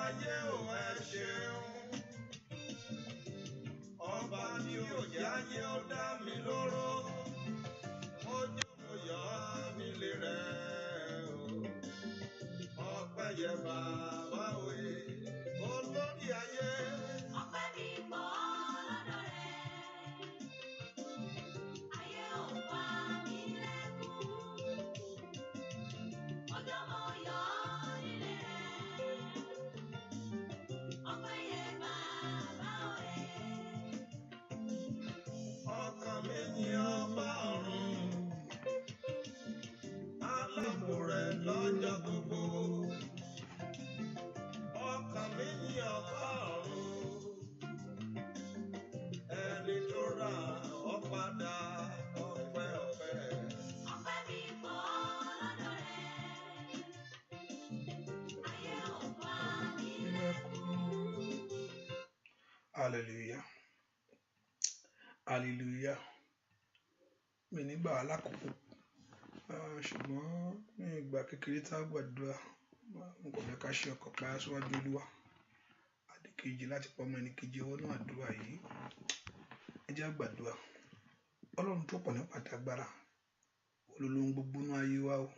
ayé ò ẹ ṣeun. Ọba tí ò jẹ́ ayé ó dá mi lóró. Mo jó mo yọ̀ nílé rẹ̀ o. Ọpẹ́ yẹ bàbá òye olórí ayé. Ọpẹ́ mi pọ̀ lọ́dọ̀ rẹ̀. Ayé ò pa mí lẹ́kún. Mo jó mo yọ̀ nílé rẹ̀. Ọpẹ́ yẹ bàbá òye. Ọkàn mi yìn ọba ọ̀run. Aláàbò rẹ̀ lọ́jọ́ gbogbo. Ọkàn mi yìn ọba ọ̀run. Ẹni tó rà ọ́ padà ọpẹ́ ọpẹ́. Ọpẹ́ mi pọ̀ lọ́dọ̀ rẹ̀. Ayé ò pa mí lẹ́kún. Hallelujah. Hallelujah. Mi nígbà alákòókò ṣùgbọ́n ní ìgbà kékeré tá a gbàdúrà n kò fẹ́ ká ṣe ọkọ̀ pa síwájú Olúwa àdìkejì láti pọ̀ ọmọ ẹni kejì ọwọ́ náà àdúrà yìí. Ẹ jẹ́ àgbàdúrà. Ọlọ́run tó pọ̀ ní pàtàgbára olólùwọ́n gbogbo ní ayé wa o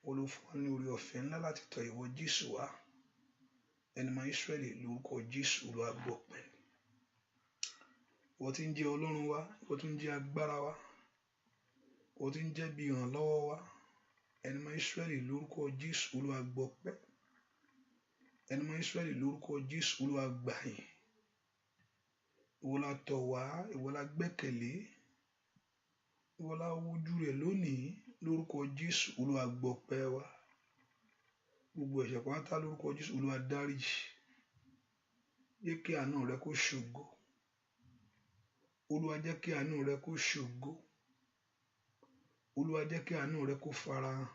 olùfún ní orí ọ̀fẹ́ ńlá láti tọ̀ ìwọ Jésù wá ẹni mọ Ísírẹ́lì lórúkọ Jésù Olúwa gbọ́ pẹ́. Ìwọ tí ń jẹ́ Ọlọ́run wa, ìwọ tí ń jẹ́ agbára wa, ìwọ tí ń jẹ́ bí ìrànlọ́wọ́ wa ẹni mọ Ísírẹ́lì lórúkọ Jésù Olúwa gbọ́ pẹ́. Ẹni mọ Ísírẹ́lì lórúkọ Jésù Olúwa gbà yìn. Ìwọ la tọ̀ wá, ìwọ la gbẹ́kẹ̀lé, ìwọ la wojú rẹ̀ lónìí lórúkọ Jésù Olúwa gbọ́ pẹ́ wa. Gbogbo ẹ̀ṣẹ̀ pátá lórúkọ Jésù Olúwa dáríjì. Jẹ́ kí àánú rẹ kó ṣògo. Olúwa jẹ́ kí àánú rẹ kó ṣògo. Olúwa jẹ́ kí àánú rẹ kó farahàn.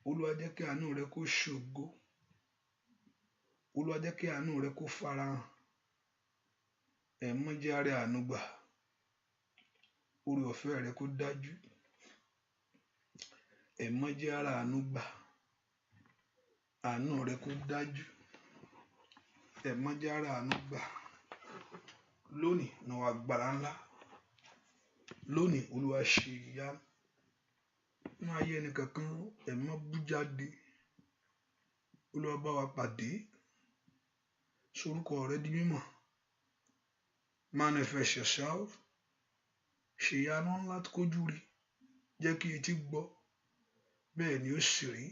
Olúwa jẹ́ kí àánú rẹ kó ṣògo. Olúwa jẹ́ kí àánú rẹ kó farahàn. Ẹ̀mọ́ jẹ́ àrẹ àánú gbà. Oore ọ̀fẹ́ rẹ kó dájú. Ẹ̀mọ́ jẹ́ àrẹ àánú gbà. Àánú rẹ kó dájú. Ẹ̀mọ́ jẹ́ àrẹ àánú gbà. Lónìí náà wà agbára ńlá. Lónìí Olúwa ṣe ìyanu. Ní ayé ẹnì kankan ẹ̀mọ́ bú jáde. Olúwa bá wa pàdé. Sorúkọ rẹ di mímọ̀. Manifest yourself. Ṣe ìyanu ńlá kójú rí. Jẹ́ kí etí gbọ́. Bẹ́ẹ̀ ni ó sì rí.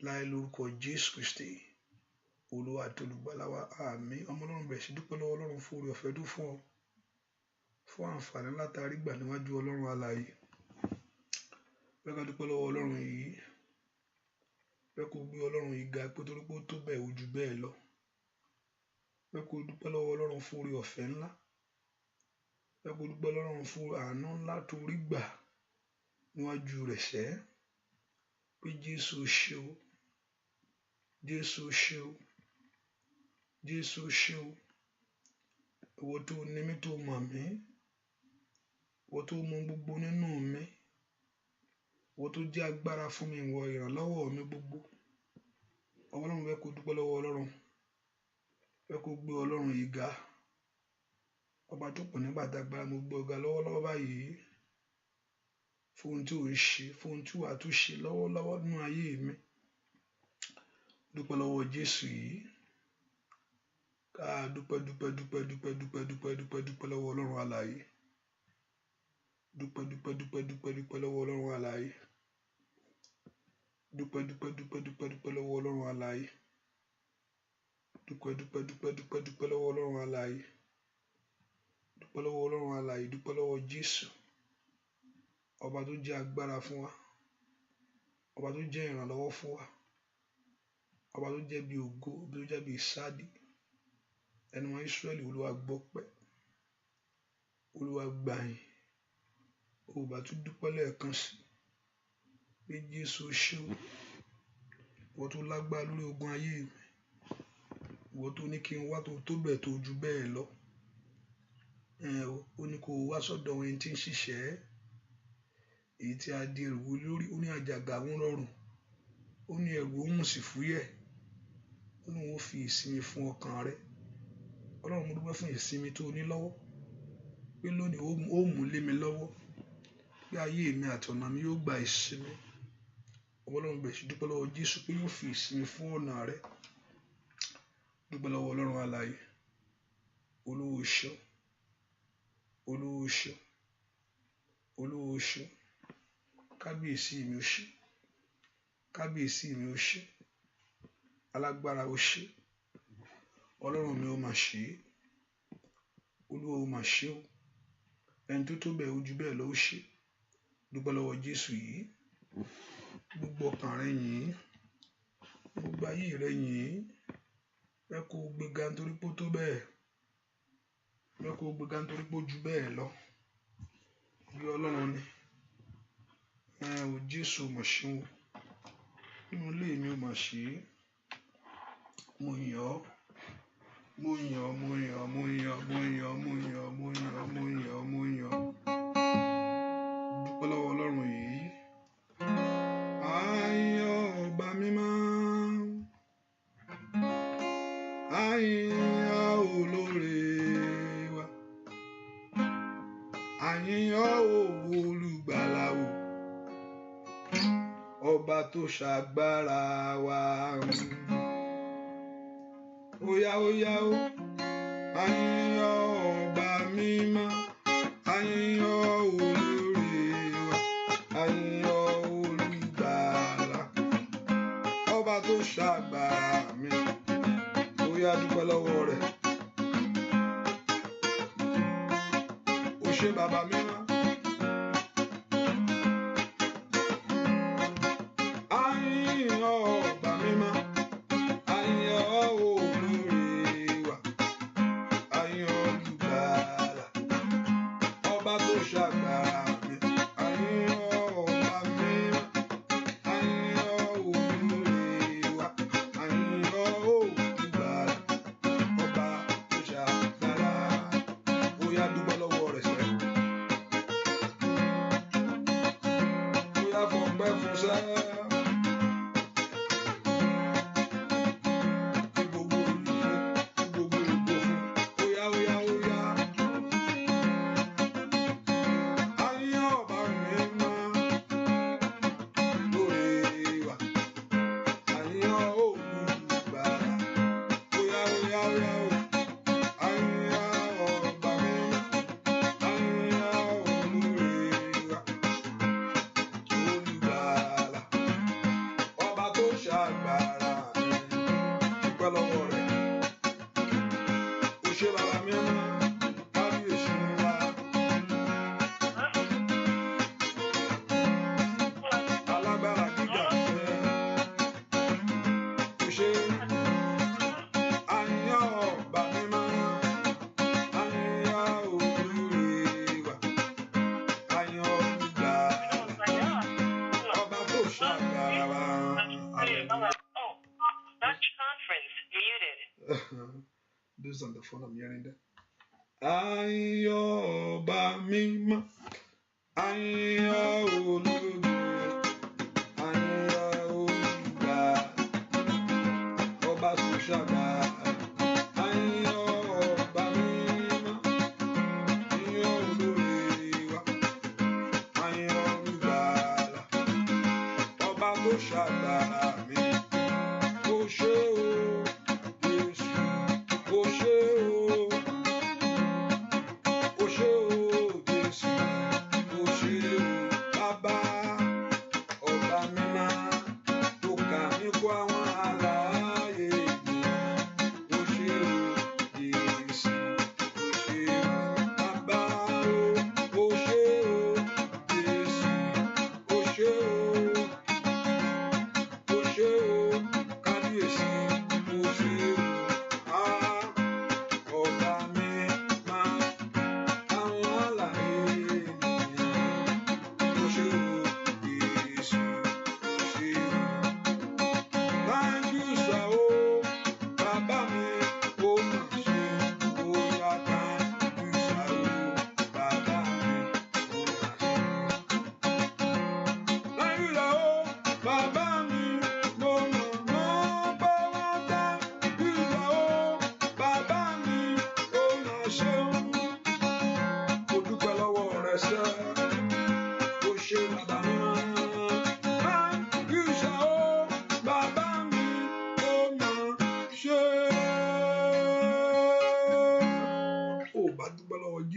Láì lórúkọ Jésù Kristi. Olúwa àti olùgbàlà wa àmín. Ọmọ Ọlọ́run bẹ̀rẹ̀ sí dúpẹ́ lọ́wọ́ Ọlọ́run fún oore ọ̀fẹ́ tó fún ọ. Fún àǹfààní látàrí gbà níwájú Ọlọ́run alààyè. Bẹ́ẹ̀ ká dúpẹ́ lọ́wọ́ Ọlọ́run yìí. Bẹ́ẹ̀ kó gbé Ọlọ́run yìí ga pé torí pé ó tó bẹ́ẹ̀ ojú bẹ́ẹ̀ lọ. Bẹ́ẹ̀ kó dúpẹ́ lọ́wọ́ Ọlọ́run fún oore ọ̀fẹ́ ńlá. Bẹ́ẹ̀ kó dúpẹ́ lọ́wọ́ fún àánú ńlá tó rí gbà níwájú rẹ̀ sẹ́. Pé Jésù ṣe o. Jésù ṣe o. Jésù ṣe o. Ìwọ tó ní mi tó mọ̀ mí. Ìwọ tó mọ gbogbo nínú mi. Ìwọ tó jẹ́ agbára fún mi, ìwọ ìrànlọ́wọ́ mi gbogbo. Ọlọ́run bẹ́ẹ̀ kó dúpẹ́ lọ́wọ́ Ọlọ́run. Bẹ́ẹ̀ kó gbé Ọlọ́run yìí ga. Ọba tó pọ̀ nígbà dágbára mo gbé ọ̀gá lọ́wọ́lọ́wọ́ báyìí. Fún ohun tí ò ń ṣe, fún ohun tí wàá tún ṣe lọ́wọ́lọ́wọ́ nínú ayé mi. Dúpẹ́ lọ́wọ́ Jésù yìí. Ká dúpẹ́ dúpẹ́ dúpẹ́ dúpẹ́ dúpẹ́ dúpẹ́ dúpẹ́ dúpẹ́ lọ́wọ́ Ọlọ́run alààyè. Dúpẹ́ dúpẹ́ dúpẹ́ dúpẹ́ dúpẹ́ lọ́wọ́ Ọlọ́run alààyè. Dúpẹ́ dúpẹ́ dúpẹ́ dúpẹ́ dúpẹ́ lọ́wọ́ Ọlọ́run alààyè. Dúpẹ́ dúpẹ́ dúpẹ́ dúpẹ́ dúpẹ́ lọ́wọ́ Ọlọ́run alààyè. Dúpẹ́ lọ́wọ́ Ọlọ́run alààyè. Dúpẹ́ lọ́wọ́ Jésù. Ọba tó jẹ́ agbára fún wa. Ọba tó jẹ́ ìrànlọ́wọ́ fún wa. Ọba tó jẹ́ bí ògo, ọba tó jẹ́ bí ìsádi. Ẹni mọ Ísírẹ́lì Olúwa gbọ́ pẹ́. Olúwa gbà yìn. Ó bá tún dúpẹ́ lẹ́ẹ̀kan sí. Pé Jésù ṣe o. Ìwọ tó lágbára lórí ogun ayé mi. Ìwọ tó ní kí n wá tó tó bẹ́ẹ̀ tó ju bẹ́ẹ̀ lọ. Ó ní kó wá sọ́dọ̀ ẹni tí ń ṣiṣẹ́. Èyí tí a di ẹrù lórí, ó ní àjàgà wọn rọrùn. Ó ní ẹrù òun sì fúyẹ́. Ọlọ́run ó fi ìsinmi fún ọkàn rẹ. Ọlọ́run mo dúpẹ́ fún ìsinmi tó ní lọ́wọ́ pé lónìí ó mú lé mi lọ́wọ́ pé ayé mi àti ọ̀nà mi yóò gba ìsinmi. Ọlọ́run bẹ̀rẹ̀ sí dúpẹ́ lọ́wọ́ Jésù pé yóò fi ìsinmi fún ọ̀nà rẹ. Dúpẹ́ lọ́wọ́ Ọlọ́run alààyè. Olúwa o ṣeun, Olúwa o ṣeun, Olúwa o ṣeun. Kábíyèsí mi o ṣé, kábíyèsí mi o ṣé, alágbára o ṣé, Ọlọ́run mi o mà ṣe, Olúwa o mà ṣe o, ẹni tó tó bẹ́ẹ̀ ojú bẹ́ẹ̀ lọ ó ṣe. Dúpẹ́ lọ́wọ́ Jésù yìí. Gbogbo ọkàn rẹ yìn, gbogbo ayé rẹ yìn, ẹ kó gbéga nítorí pé ó tó bẹ́ẹ̀, ẹ kó gbéga nítorí pé ó ju bẹ́ẹ̀ lọ. Bí Ọlọ́run ni o Jésù mà ṣe o, nínú ilé mi o mà ṣe. Mo yìn ọ́, mo yìn ọ́, mo yìn ọ́, mo yìn ọ́, mo yìn ọ́, mo yìn ọ́, mo yìn ọ́, mo yìn ọ́, mo yìn ọ́. Dúpẹ́ lọ́wọ́ Ọlọ́run yìí. Ayọ̀ ọba mímọ́, ayọ̀ olóore wa, ayọ̀ olùgbàlà o, ọba tó ṣàgbára wa. Óyá óyá o, ayọ̀ ọba mímọ́, ayọ̀ olóore wa, ayọ̀ olùgbàlà, ọba tó ṣàgbára mi. Óyá dúpẹ́ lọ́wọ́ rẹ̀. Ó ṣé bàbá mímọ́. Ayọ̀ ọba mímọ́, ayọ̀ olóore wa, ayọ̀ olùgbàlà, ọba tó ṣàgbára mi. Ayọ̀ ọba mímọ́, ayọ̀ olóore wa, ayọ̀ olùgbàlà, ọba tó ṣàgbára. Ó yá dúpẹ́ lọ́wọ́ rẹ̀ sẹ́. Ó yá fọpẹ́ fún sẹ́. Fi gbogbo olú fún, fi gbogbo ògo fún. Ó yá ó yá ó yá. Ayọ̀ ọba mímọ́, olóore wa, ayọ̀ olùgbàlà. Ó yá ó yá ó yá o. Ayọ̀ ọba mímọ́, ayọ̀ olóore wa, olùgbàlà, ọba tó ṣàgbára mi. Dúpẹ́ lọ́wọ́ rẹ̀. Ó ṣé bàbá mímọ́, kábíyèsí ńlá, alágbára gíga fẹ́. Ó ṣé ayọ̀ ọba mímọ́, ayọ̀ olóore wa, ayọ̀ olùgbàlà, ọba tó ṣàgbára wa. Hallelujah. Oh, Dutch conference muted. This is on the phone, I'm hearing that. Ayọ̀ ọba mímọ́, ayọ̀ olóore, ayọ̀ olùgbàlà, ọba tó ṣàgbára. Ayọ̀ ọba mímọ́, ayọ̀ olóore wa, ayọ̀ olùgbàlà, ọba tó ṣàgbára mi. Ó ṣé o, Jésù, ó ṣé o, ó ṣé o, Jésù, ó ṣé o, Bàbá, ọba mímọ́, tó kà mí kún àwọn alààyè ènìyàn. Ó ṣé o, Jésù, ó ṣé o, Bàbá o, ó ṣé o, Jésù, ó ṣé o, ó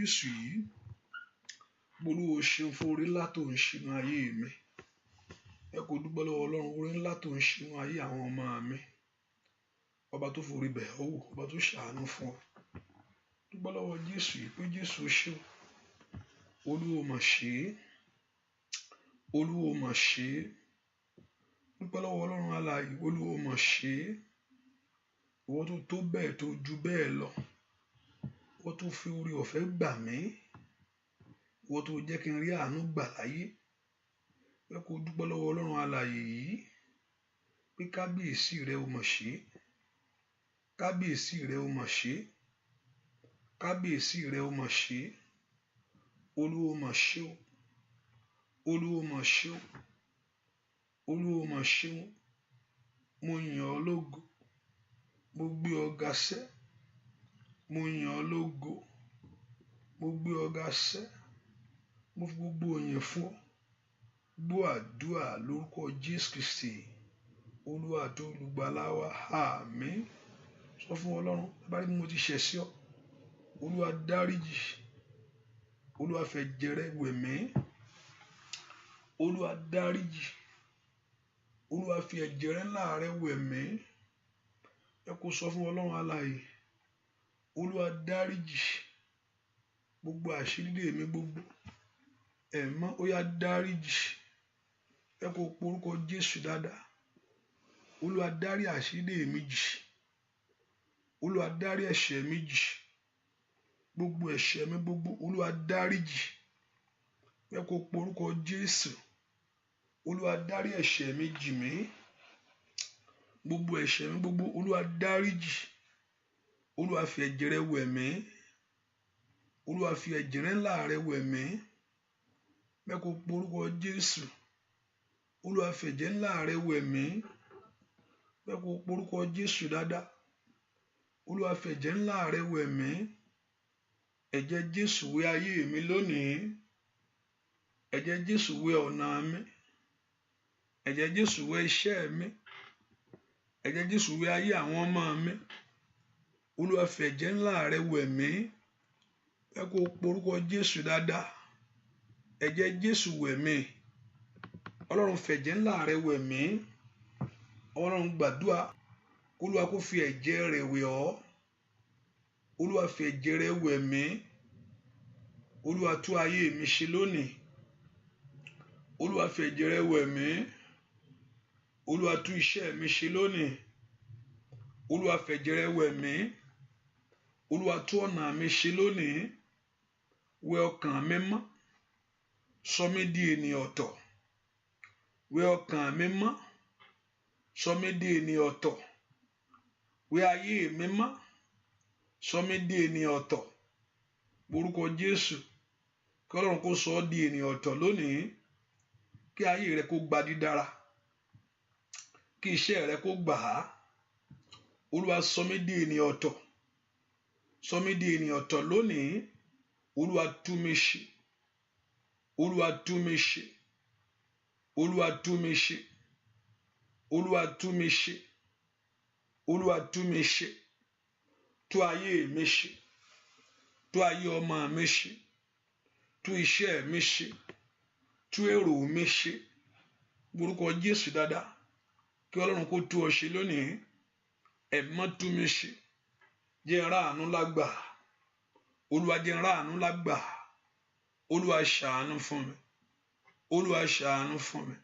Jésù yìí Olúwa ṣeun fún orí ńlá tó ń ṣínú ayé mi ẹ kò dúpẹ́ lọ́wọ́ Ọlọ́run orí ńlá tó ń ṣínú ayé àwọn ọmọ mi ọba tó forí bẹ̀ ọ́ wò ọba tó ṣàánú fún ọ dúpẹ́ lọ́wọ́ Jésù yìí pé Jésù ṣeun Olúwa mà ṣe é Olúwa mà ṣe é dúpẹ́ lọ́wọ́ Ọlọ́run alààyè Olúwa mà ṣe é ìwọ tó tó bẹ́ẹ̀ tó ju bẹ́ẹ̀ lọ ìwọ tó fi orí ọ̀fẹ́ gbà mí ìwọ tó jẹ́ kí n rí àánú gbà láyé pé kó dúpẹ́ lọ́wọ́ Ọlọ́run alààyè yìí pé kábíyèsí rẹ o mà ṣe é kábíyèsí rẹ o mà ṣe é kábíyèsí rẹ o mà ṣe é Olúwa mà ṣe o Olúwa mà ṣe o Olúwa mà ṣe o mo yìn ọ́ lógo mo gbé ọ ga sẹ́ mo yìn ọ́ lógo mo gbé ọ ga sẹ́ mo fi gbogbo òyìn fún ọ gbọ́ àdúrà lórúkọ Jésù Kristi Olúwa àti olùgbàlà wa àmín sọ fún Ọlọ́run bá rí mo ti ṣẹ̀ sí ọ Olúwa dáríjì Olúwa fẹ̀jẹ̀ rẹ wẹ̀ mí Olúwa dáríjì Olúwa fi ẹ̀jẹ̀ rẹ ńlá rẹ wẹ̀ mí ẹ kó sọ fún Ọlọ́run alààyè Olúwa dáríjì gbogbo àṣírí mi gbogbo ẹ̀mọ́ ó yá dáríjì ẹ kó porúkọ Jésù dáadáa Olúwa dárí àṣírí mi jì Olúwa dárí ẹ̀ṣẹ̀ mi jì gbogbo ẹ̀ṣẹ̀ mi gbogbo Olúwa dáríjì ẹ kó porúkọ Jésù Olúwa dárí ẹ̀ṣẹ̀ mi jì mí gbogbo ẹ̀ṣẹ̀ mi gbogbo Olúwa dáríjì Olúwa fi ẹ̀jẹ̀ rẹ wẹ̀ mí Olúwa fi ẹ̀jẹ̀ rẹ ńlá rẹ wẹ̀ mí ẹ kó porúkọ Jésù Olúwa fi ẹ̀jẹ̀ ńlá rẹ wẹ̀ mí ẹ kó porúkọ Jésù dáadáa Olúwa fi ẹ̀jẹ̀ ńlá rẹ wẹ̀ mí ẹ̀jẹ̀ Jésù wẹ̀ ayé mi lónìí ẹ̀jẹ̀ Jésù wẹ̀ ọ̀nà mi ẹ̀jẹ̀ Jésù wẹ̀ iṣẹ́ mi ẹ̀jẹ̀ Jésù wẹ̀ ayé àwọn ọmọ mi Olúwa fi ẹ̀jẹ̀ ńlá rẹ wẹ̀ mí ẹ kó porúkọ Jésù dáadáa ẹ̀jẹ̀ Jésù wẹ̀ mí Ọlọ́run fi ẹ̀jẹ̀ ńlá rẹ wẹ̀ mí Ọlọ́run gbàdúrà Olúwa kó fi ẹ̀jẹ̀ rẹ̀ wẹ̀ ọ́ Olúwa fi ẹ̀jẹ̀ rẹ̀ wẹ̀ mí Olúwa tú ayé mi ṣe lónìí Olúwa fi ẹ̀jẹ̀ rẹ̀ wẹ̀ mí Olúwa tú iṣẹ́ mi ṣe lónìí Olúwa fi ẹ̀jẹ̀ rẹ̀ wẹ̀ mí Olúwa tú ọ̀nà mi ṣe lónìí wẹ̀ ọkàn mi mọ́ sọ mí di ènìyàn ọ̀tọ̀ wẹ̀ ọkàn mi mọ́ sọ mí di ènìyàn ọ̀tọ̀ wẹ̀ ayé mi mọ́ sọ mí di ènìyàn ọ̀tọ̀ orúkọ Jésù kí Ọlọ́run kó sọ ọ́ di ènìyàn ọ̀tọ̀ lónìí kí ayé rẹ kó gba dídára kí iṣẹ́ rẹ kó gbà á Olúwa sọ mí di ènìyàn ọ̀tọ̀ sọ mí di ènìyàn ọ̀tọ̀ lónìí Olúwa tú mi ṣe Olúwa tú mi ṣe Olúwa tú mi ṣe Olúwa tú mi ṣe Olúwa tú mi ṣe tú ayé mi ṣe tú ayé ọmọ mi ṣe tú iṣẹ́ mi ṣe tú èrò mi ṣe orúkọ Jésù dáadáa kí Ọlọ́run kó tú ọ ṣe lónìí ẹ̀mọ́ tú mi ṣe jẹ́ n rí àánú lágbà Olúwa jẹ́ n rí àánú lágbà Olúwa ṣàánú fún mi Olúwa ṣàánú fún mi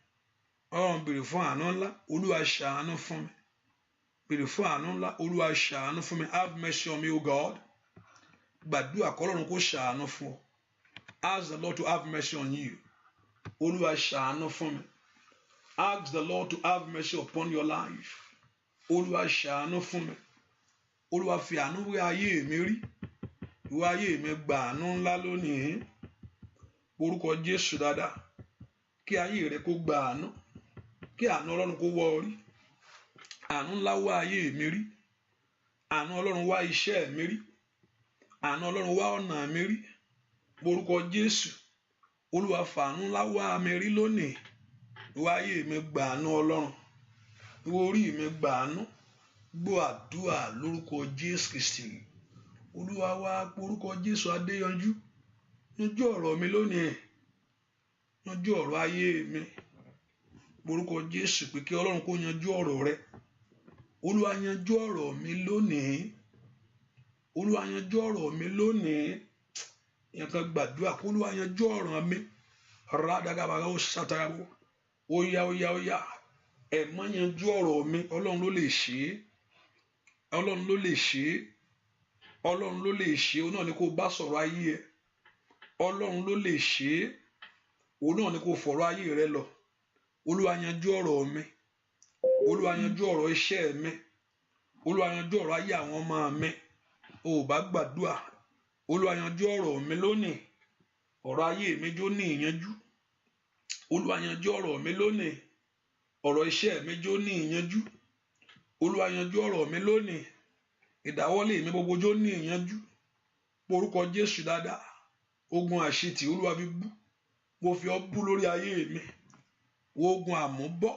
Ọlọ́run béèrè fún àánú ńlá Olúwa ṣàánú fún mi béèrè fún àánú ńlá Olúwa ṣàánú fún mi have mercy on me o God gbàdúrà k'Ọlọ́run kó ṣàánú fún ọ ask the Lord to have mercy on you Olúwa ṣàánú fún mi ask the Lord to have mercy upon your life Olúwa ṣàánú fún mi Olúwa fi àánú wẹ̀ ayé mi rí ìwọ ayé mi gba àánú ńlá lónìí orúkọ Jésù dáadáa kí ayé rẹ kó gba àánú kí àánú Ọlọ́run kó wọ̀ ọ́ rí àánú ńlá wá ayé mi rí àánú Ọlọ́run wá iṣẹ́ mi rí àánú Ọlọ́run wá ọ̀nà mi rí orúkọ Jésù Olúwa fàánú ńlá wá mi rí lónìí ìwọ ayé mi gba àánú Ọlọ́run ìwọ orí mi gba àánú gbọ́ àdúrà lórúkọ Jésù Kristi Olúwa wá orúkọ Jésù Adéyanjú yanjú ọ̀rọ̀ mi lónìí, yanjú ọ̀rọ̀ ayé mi. Orúkọ Jésù pé kí Ọlọ́run kó yanjú ọ̀rọ̀ rẹ. Olúwa yanjú ọ̀rọ̀ mi lónìí. Olúwa yanjú ọ̀rọ̀ mi lónìí. Yẹn kan gbàdúrà kó Olúwa yanjú ọ̀rọ̀ mi. Rádàgàbàgà ó ṣàtàyàwó. Óyá. Ẹ má yanjú ọ̀rọ̀ mi. Ọlọ́run ló lè ṣe é. Ọlọ́run ló lè ṣe é. Ọlọ́run ló lè ṣe é. Òun náà ni kó bá sọ̀rọ̀ ayé ẹ. Ọlọ́run ló lè ṣe é. Òun náà ni kó fọ̀rọ̀ ayé rẹ lọ. Olúwa yanjú ọ̀rọ̀ mi. Olúwa yanjú ọ̀rọ̀ iṣẹ́ mi. Olúwa yanjú ọ̀rọ̀ ayé àwọn ọmọ mi. O ò bá gbàdúrà. Olúwa yanjú ọ̀rọ̀ mi lónìí. Ọ̀rọ̀ ayé mi jó ní ìyanjú. Olúwa yanjú ọ̀rọ̀ mi lónìí. Ọ̀rọ̀ iṣẹ́ mi jó ní ìyanjú. Olúwa yanjú ọ̀rọ̀ mi lónìí. Ìdáwọ́lé mi gbogbo jó ní ìyanjú. Orúkọ Jésù dáadáa. Ogun àṣetì Olúwa fi bú. Mo fi ọ́ bú lórí ayé mi. Ogun àmúbọ́.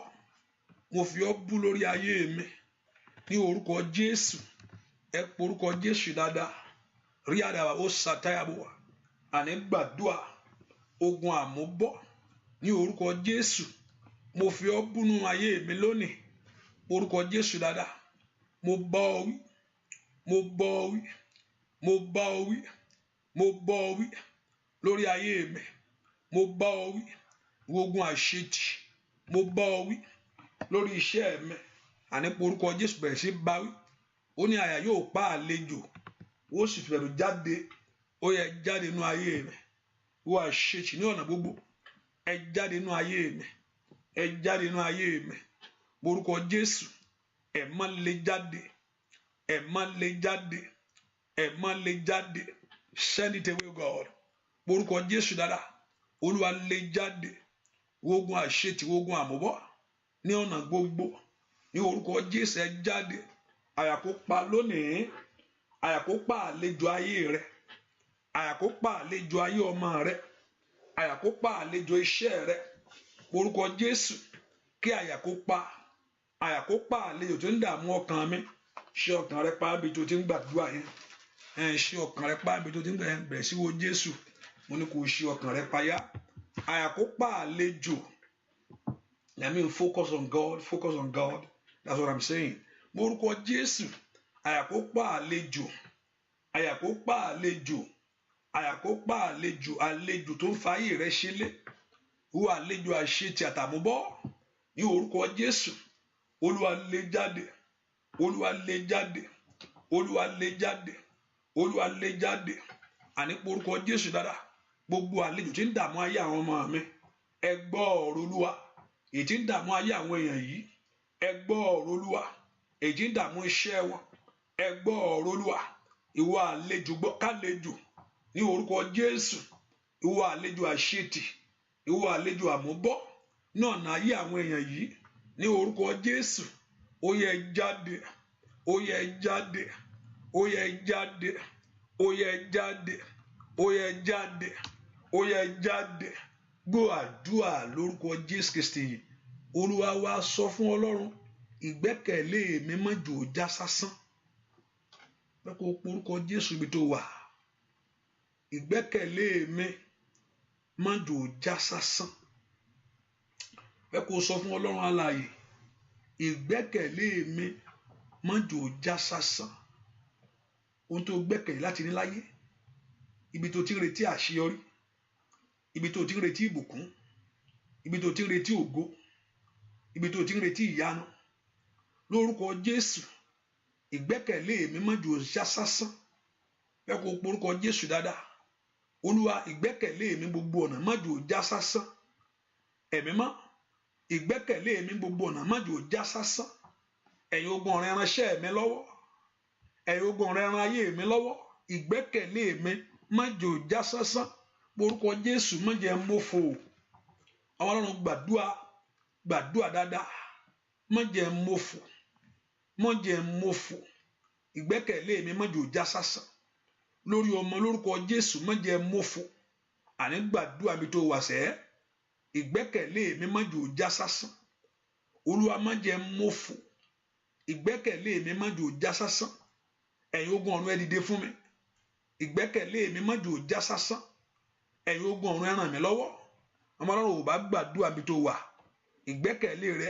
Mo fi ọ́ bú lórí ayé mi. Ní orúkọ Jésù. Ẹ porúkọ Jésù dáadáa. Rí àdàbà ó ṣàtàyàbọ̀. Àní gbàdúà. Ogun àmúbọ́. Ní orúkọ Jésù. Mo fi ọ́ bú nínú ayé mi lónìí. Orúkọ Jésù dáadáa. Mo bá ọ wí. Mo bá ọ wí. Mo bá ọ wí. Mo bá ọ wí. Lórí ayé mi. Mo bá ọ wí. Ogun àṣetì. Mo bá ọ wí. Lórí iṣẹ́ mi. Àní porúkọ Jésù bẹ̀rẹ̀ sí bá wí. Ó ní àyà yóò pa àlejò. Ó sì fẹ̀rù jáde. Ó yẹ jáde nínú ayé mi. Ó àṣetì ní ọ̀nà gbogbo. Ẹ jáde nínú ayé mi. Ẹ jáde nínú ayé mi. Porúkọ Jésù. Ẹ má lè jáde. Ẹ má lè jáde. Ẹ má lè jáde. Send it away, God. Porúkọ Jésù dáadáa. Olúwa lè jáde. Ogun àṣetì, ogun àmúbọ́. Ní ọ̀nà gbogbo. Ní orúkọ Jésù ẹ jáde. Àyà kó pa lónìí. Àyà kó pa àlejò ayé rẹ. Àyà kó pa àlejò ayé ọmọ rẹ. Àyà kó pa àlejò iṣẹ́ rẹ. Orúkọ Jésù. Kí àyà kó pa. Àyà kó pa àlejò tó ń dààmú ọkàn mi. Ṣé ọkàn rẹ pa bí tó ti ń gbàdúrà yẹn. Ṣé ọkàn rẹ pa bí tó ti ń gbàdúrà yẹn. Bẹ̀rẹ̀ sí wo Jésù. Mo ní kó ṣí ọkàn rẹ payá. Àyà kó pa àlejò. I mean, focus on God. Focus on God. That's what I'm saying. Orúkọ Jésù. Àyà kó pa àlejò. Àyà kó pa àlejò. Àyà kó pa àlejò. Àlejò tó ń fa ayé rẹ ṣẹlẹ̀. Wo àlejò àṣetì àtàmúbọ́. Ní orúkọ Jésù. Olúwa lé jáde. Olúwa lé jáde. Olúwa lé jáde. Olúwa lé jáde. Àní porúkọ Jésù dáadáa. Gbogbo àlejò tí ń dààmú ayé àwọn ọmọ mi. Ẹ gbọ́ ọ̀rọ̀ Olúwa. Èyí tí ń dààmú ayé àwọn èèyàn yìí. Ẹ gbọ́ ọ̀rọ̀ Olúwa. Èyí tí ń dààmú iṣẹ́ wọn. Ẹ gbọ́ ọ̀rọ̀ Olúwa. Ìwọ àlejò gbọ́ kálejò. Ní orúkọ Jésù. Ìwọ àlejò àṣetì. Ìwọ àlejò àmúbọ́. Ní ọ̀nà ayé àwọn èèyàn yìí. Ní orúkọ Jésù. Ó yẹ jáde. Ó yẹ jáde. Ó yẹ jáde. Ó yẹ jáde. Ó yẹ jáde. Ó yẹ jáde. Gbọ́ àdúrà lórúkọ Jésù Kristi. Olúwa wa sọ fún Ọlọ́run. Ìgbẹ́kẹ̀lé mi má jò já sásán. Bẹ́ẹ̀ kó porúkọ Jésù bí tó wà. Ìgbẹ́kẹ̀lé mi má jò já sásán. Bẹ́ẹ̀ kó sọ fún Ọlọ́run alààyè. Ìgbẹ́kẹ̀lé mi má jò já sásán. Ohun tó gbẹ́kẹ̀lé láti ní láyé. Ibi tó ti ń retí àṣeyọrí. Ibi tó ti ń retí ìbùkún. Ibi tó ti ń retí ògo. Ibi tó ti ń retí ìyanu. Lórúkọ Jésù. Ìgbẹ́kẹ̀lé mi má jò já sásán. Bẹ́ẹ̀ kó porúkọ Jésù dáadáa. Olúwa ìgbẹ́kẹ̀lé mi gbogbo ọ̀nà má jò já sásán. Ẹ̀mí mọ́. Ìgbẹ́kẹ̀lé mi gbogbo ọ̀nà má jò já sásán. Ẹ̀yin ogun ọ̀rẹ́ ránṣẹ́ mi lọ́wọ́. Ẹ̀yin ogun ọ̀rẹ́ rán ayé mi lọ́wọ́. Ìgbẹ́kẹ̀lé mi má jò já sásán. Porúkọ Jésù má jẹ́ mófo. Àwọn Ọlọ́run gbàdúrà dáadáa. Má jẹ́ mófo. Má jẹ́ mófo. Ìgbẹ́kẹ̀lé mi má jò já sásán. Lórí ọmọ lórúkọ Jésù má jẹ́ mófo. Àní gbàdúrà mi tó wà sẹ́. Ìgbẹ́kẹ̀lé mi má jò já sásán. Olúwa má jẹ́ mófo. Ìgbẹ́kẹ̀lé mi má jò já sásán. Ẹ̀yin ogun ọ̀run ẹ dìde fún mi. Ìgbẹ́kẹ̀lé mi má jò já sásán. ẹ̀yin ogun ọ̀run ẹ ràn mí lọ́wọ́ ọmọ Ọlọ́run ò bá gbàdúrà bí tó wà ìgbẹ́kẹ̀lé rẹ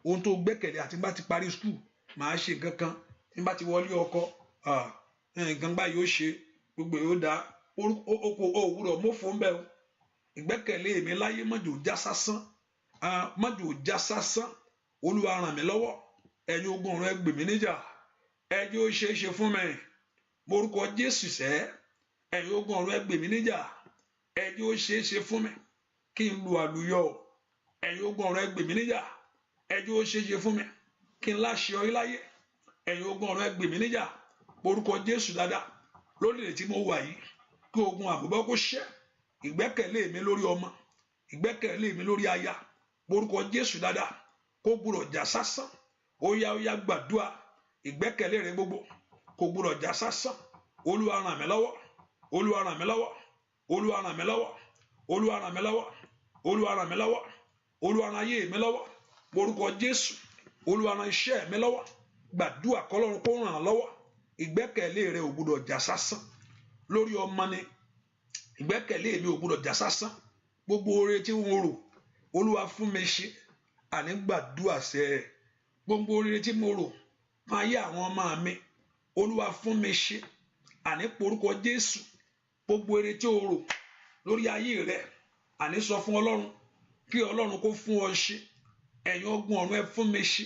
ohun tó gbẹ́kẹ̀lé àti bá ti parí skul màá ṣe nǹkan kan tí bá ti wọlé ọkọ nǹkan báyìí ó ṣe gbogbo yóò dá òwúrọ̀ mọ́fọ́ ń bẹ̀ o ìgbẹ́kẹ̀lé mi láyé mọ́jò já sásán mọ́jò já sásán Olúwa ràn mí lọ́wọ́ ẹ̀yin ogun ọ̀run ẹ gbè mí níjà ẹjẹ́ ó ṣeé ṣe fún mi morúkọ Jésù sẹ́ ẹ̀yin ogun ọ̀run ẹ gbè mí níjà ẹjẹ́ ó ṣeé ṣe fún mi kí n lu àlùyọ ẹ̀yin ogun ọ̀run ẹ gbè mí níjà ẹjẹ́ ó ṣeé ṣe fún mi kí n láṣeyọrí láyé ẹ̀yin ogun ọ̀run ẹ gbè mí níjà morúkọ Jésù dáadáa lórílẹ̀ tí mo wà yìí kí ogun àbúbọ́ kó ṣẹ́ ìgbẹ́kẹ̀lé mi lórí ọmọ ìgbẹ́kẹ̀lé mi lórí aya morúkọ Jésù dáadáa kó gbúdọ̀ já sásán ó yá gbàdúrà ìgbẹ́kẹ̀lé rẹ gbogbo kó gbúdọ̀ já sásán Olúwa ràn mí lọ́wọ́ Olúwa ràn mí lọ́wọ́ Olúwa ràn mí lọ́wọ́ Olúwa ràn mí lọ́wọ́ Olúwa ràn mí lọ́wọ́ Olúwa ràn ayé mi lọ́wọ́ morúkọ Jésù Olúwa ràn iṣẹ́ mi lọ́wọ́ gbàdúrà kọ́lọ́run kó ràn án lọ́wọ́ ìgbẹ́kẹ̀lé rẹ ò gbúdọ̀ já sásán lórí ọmọ ni ìgbẹ́kẹ̀lé mi ò gbúdọ̀ já sásán gbogbo oore tí wọ́n rò Olúwa fún mi ṣe àní gbàdúrà sẹ́ gbogbo oore tí mo rò máa yé àwọn ọmọ mi Olúwa fún mi ṣe àní porúkọ Jésù gbogbo oore tí o rò lórí ayé rẹ àní sọ fún Ọlọ́run kí Ọlọ́run kó fún ọ ṣe ẹ̀yin ogun ọ̀run ẹ fún mi ṣe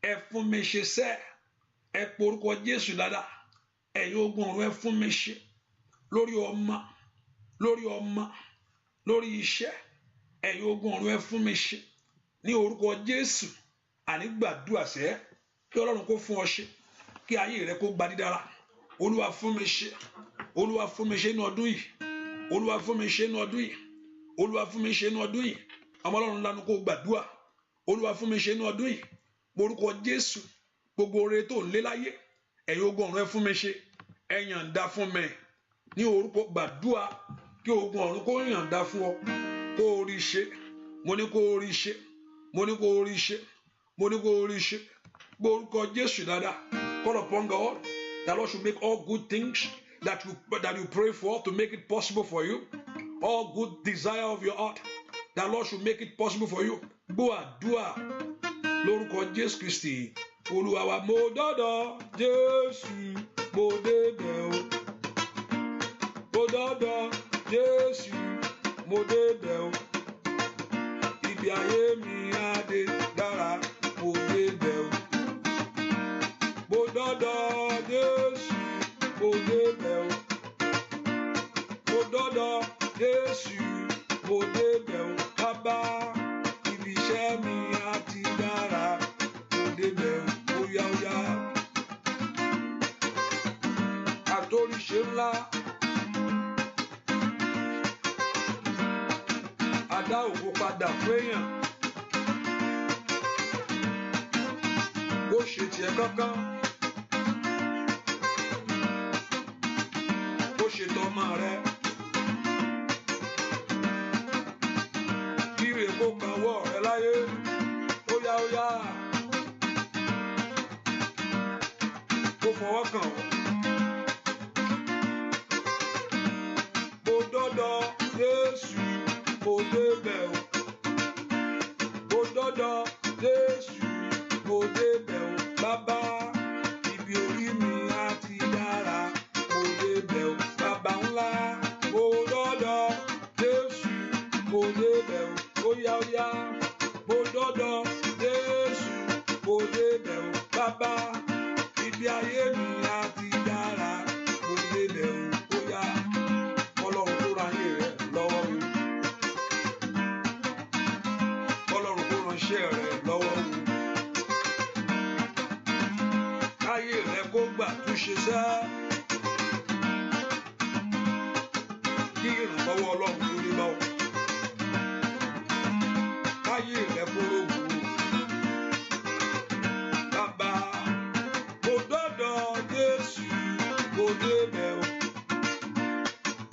ẹ fún mi ṣe sẹ́ ẹ porúkọ Jésù dáadáa ẹ̀yin ogun ọ̀run ẹ fún mi ṣe lórí ọmọ lórí iṣẹ́ ẹ̀yin ogun ọ̀run ẹ fún mi ṣe ní orúkọ Jésù àní gbàdúrà sẹ́ kí Ọlọ́run kó fún ọ ṣe kí ayé rẹ kó gba dídára Olúwa fún mi ṣe Olúwa fún mi ṣe ní ọdún yìí Olúwa fún mi ṣe ní ọdún yìí Olúwa fún mi ṣe ní ọdún yìí ọmọ Ọlọ́run lanu kó gbàdúrà Olúwa fún mi ṣe ní ọdún yìí orúkọ Jésù gbogbo oore tó ń lé láyé ẹ̀yin ogun ọ̀run ẹ fún mi ṣe ẹ yànda fún mi ní orúkọ gbàdúrà kí ogun ọ̀run kó yànda fún ọ kó o rí ṣe mo ní kó o rí ṣe mo ní kó o rí ṣe mo ní kó o rí ṣe orúkọ Jésù dáadáa call upon God that Lord should make all good things that you pray for to make it possible for you all good desire of your heart that Lord should make it possible for you gbọ́ àdúrà lórúkọ Jésù Kristi Olúwa wa mo dọ́dọ̀ Jésù mo débẹ̀ o mo dọ́dọ̀ Jésù mo débẹ̀ o ibi ayé mi á dé dára mo débẹ̀ o mo dọ́dọ̀ Jésù mo débẹ̀ o mo dọ́dọ̀ Jésù mo débẹ̀ o bàbá ibi iṣẹ́ mi á ti dára mo débẹ̀ o óyá àtòríṣe ńlá adá ògo padà fẹ́yàn bó ṣe tiẹ̀ kankan bó ṣe tọmọ rẹ kíre kó kan wọ rẹ láyé óyá kó fọwọ́ kàn ọ́ mo dọ́dọ̀ Jésù mo débẹ̀ o mo dọ́dọ̀ Jésù mo débẹ̀ o bàbá ibi orí mi á ti dára mo débẹ̀ o bàbá ńlá mo dọ́dọ̀ Jésù mo débẹ̀ o óyá mo dọ́dọ̀ Jésù mo débẹ̀ o bàbá ibi ayé mi á ti dára mo débẹ̀ o óyá Ọlọ́run tó ra ayé rẹ lọ́wọ́ o Ọlọ́run tó ránṣẹ́ rẹ lọ́wọ́ o káyé rẹ kó gbà túnṣe sá kí ìrànlọ́wọ́ Ọlọ́run tó dé bá ọ káyé rẹ kó rògbò bàbá mo dọ́dọ̀ Jésù mo débẹ̀ o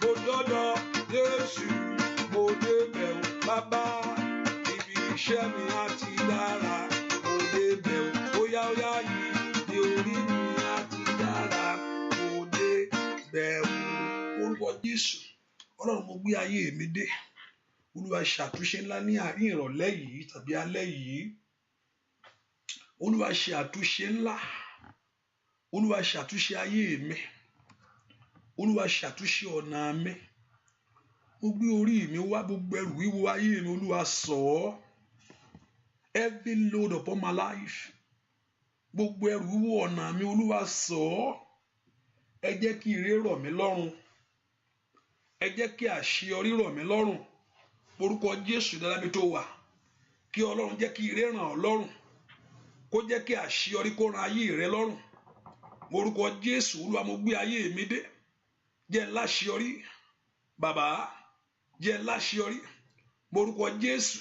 mo dọ́dọ̀ Jésù mo débẹ̀ o bàbá ibi iṣẹ́ mi á ti dára mo débẹ̀ o óyá yìí ní orí mi á ti dára mo débẹ̀ o orúkọ Jésù Ọlọ́run mo gbé ayé mi dé. Olúwa ṣàtúnṣe ńlá ní àárín ìrọ̀lẹ́ yìí tàbí alẹ́ yìí. Olúwa ṣe àtúnṣe ńlá. Olúwa ṣàtúnṣe ayé mi. Olúwa ṣàtúnṣe ọ̀nà mi. Mo gbé orí mi wá gbogbo ẹrù wíwo ayé mi. Olúwa sọ̀ ọ́. Every load upon my life. Gbogbo ẹrù wíwo ọ̀nà mi. Olúwa sọ̀ ọ́. Ẹ jẹ́ kí ire rọ̀ mí lọ́rùn. Ẹ jẹ́ kí àṣeyọrí rọ̀ mí lọ́rùn. Orúkọ Jésù dálábí tó wà. Kí Ọlọ́run jẹ́ kí ire ràn ọ́ lọ́rùn. Kó jẹ́ kí àṣeyọrí kó ran ayé rẹ lọ́rùn. Orúkọ Jésù, Olúwa mo gbé ayé mi dé. Jẹ́ n láṣeyọrí. Bàbá, jẹ́ n láṣeyọrí. Orúkọ Jésù,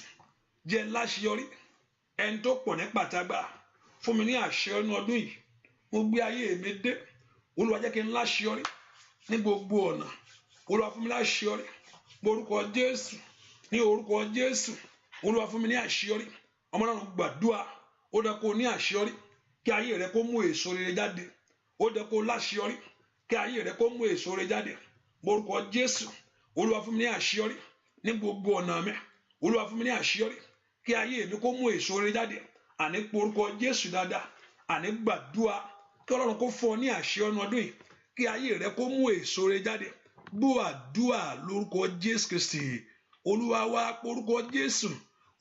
jẹ́ n láṣeyọrí. Ẹni tó pọ̀ ní pàtàgbà fún mi ní àṣeyọrí ní ọdún yìí. Mo gbé ayé mi dé. Olúwa jẹ́ kí n láṣeyọrí ní gbogbo ọ̀nà. Olúwa fún mi láṣeyọrí. Orúkọ Jésù, ní orúkọ Jésù. Olúwa fún mi ní àṣeyọrí. Ọmọ náà gbàdúrà. Ó dẹ́ kó ní àṣeyọrí. Kí ayé rẹ kó mú èso rere jáde. Ó dẹ́ kó láṣeyọrí. Kí ayé rẹ kó mú èso rere jáde. Orúkọ Jésù. Olúwa fún mi ní àṣeyọrí ní gbogbo ọ̀nà mi. Olúwa fún mi ní àṣeyọrí. Kí ayé mi kó mú èso rere jáde. Àní orúkọ Jésù dáadáa. Àní gbàdúrà. Kí Ọlọ́run kó fún ọ ní àṣeyọrí ní ọdún yìí. Kí ayé rẹ kó mú èso rere jáde. Gbọ́ àdúrà lórúkọ Jésù Kristi. Olúwa wá orúkọ Jésù.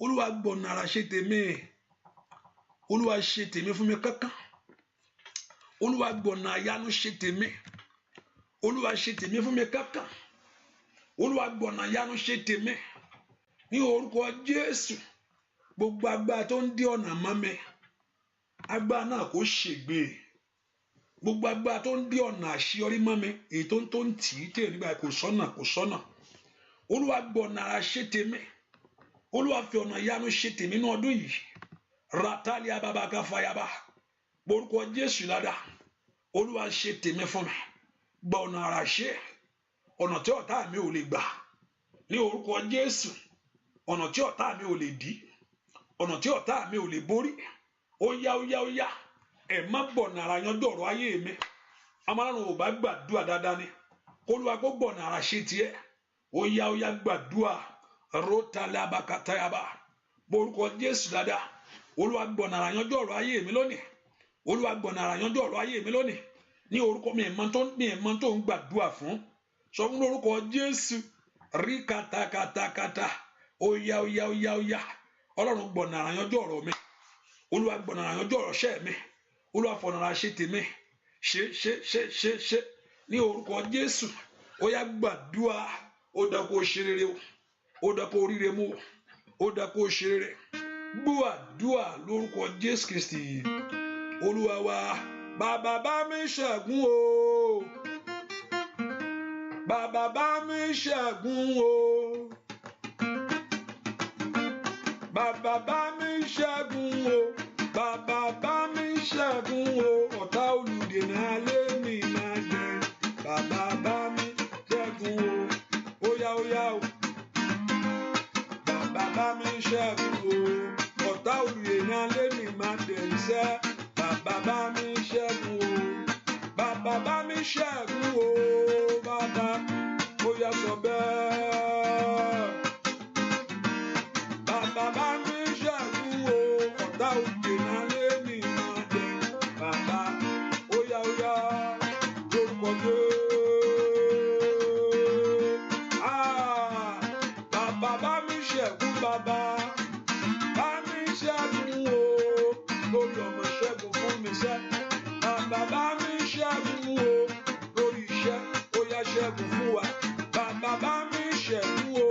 Olúwa gbọ̀nà ara ṣe tèmi. Olúwa ṣe tèmi fún mi kankan. Olúwa gbọ̀nà àyánu ṣe tèmi. Olúwa ṣe tèmi fún mi kankan. Olúwa gbọ̀nà àyánu ṣe tèmi. Ní orúkọ Jésù. Gbogbo agbára tó ń dí ọ̀nà mọ́ mi. Agbára náà kò ṣègbè. Gbogbo agbára tó ń dí ọ̀nà àṣeyọrí mọ́ mi. Èyí tó ń tì í tèrè nígbà kò sọ́nà. Olúwa gbọ̀nà ara ṣe tèmi. Olúwa fi ọ̀nà ìyanu ṣe tèmi ní ọdún yìí. Ratali ababaka fayaba. Orúkọ Jésù dáadáa. Olúwa ṣe tèmi fún mi. Gba ọ̀nà ara ṣe. Ọ̀nà tí ọ̀tá mi ò lè gbà. Ní orúkọ Jésù. Ọ̀nà tí ọ̀tá mi ò lè dí. Ọ̀nà tí ọ̀tá mi ò lè borí. Ó yá. Ẹ má gbọ̀nà ara yan dọ̀rọ̀ ayé mi. Amárùn ò bá gbàdúrà dáadáa ni. Olúwa kó gbọ̀nà ara ṣe tiẹ̀. Ó yá gbàdúrà. Rotala abakatayaba. Orúkọ Jésù dáadáa. Olúwa gbọ̀nà ara yan dọ̀rọ̀ ayé mi lónìí. Olúwa gbọ̀nà ara yan dọ̀rọ̀ ayé mi lónìí. Ní orúkọ mi ìmọ̀ tó ń gbàdúrà fún. Sọ fún orúkọ Jésù. Rí katakata. Ó yá. Ọlọ́run gbọ̀nà ara yan dọ̀rọ̀ mi. Olúwa gbọ̀nà ara yan dọ̀rọ̀ ṣẹ́ mi. Olúwa fọ̀nà ara ṣe tèmi. Ṣe. Ní orúkọ Jésù. Ó yá gbàdúrà. Ó dá kó ṣe rere o. Ó dá kó ríre mú o. Ó dá kó ṣe rere. Gbọ́ àdúrà lórúkọ Jésù Kristi. Olúwa wa. Bàbá bá mi ṣẹ́gun o. Bàbá bá mi ṣẹ́gun o. Bàbá bá mi ṣẹ́gun o. Bàbá bá mi ṣẹ́gun o. Ọ̀tá olùdènà alẹ́ mi máa jẹ. Bàbá bá mi ṣẹ́gun o. Ó yá o. Bàbá bá mi ṣẹ́gun o. Ọ̀tá olùdènà alẹ́ mi máa jẹ iṣẹ́. Bàbá bá mi ṣẹ́gun o. Bàbá bá mi ṣẹ́gun o. Bàbá ó yá sọ bẹ́ẹ̀. Bàbá bá mi ṣẹ́gun o. Ọ̀tá olùdènà alẹ́ mi máa jẹ. Bàbá ó yá lórúkọ Jésù. Bàbá bá mi ṣẹ́gun bàbá. Bá mi ṣẹ́gun o. Lórí ọmọ ṣẹ́gun fún mi ṣẹ́. Bàbá bá mi ṣẹ́gun o. Lórí iṣẹ́ ó yá ṣẹ́gun fún wa. Bàbá bá mi ṣẹ́gun o.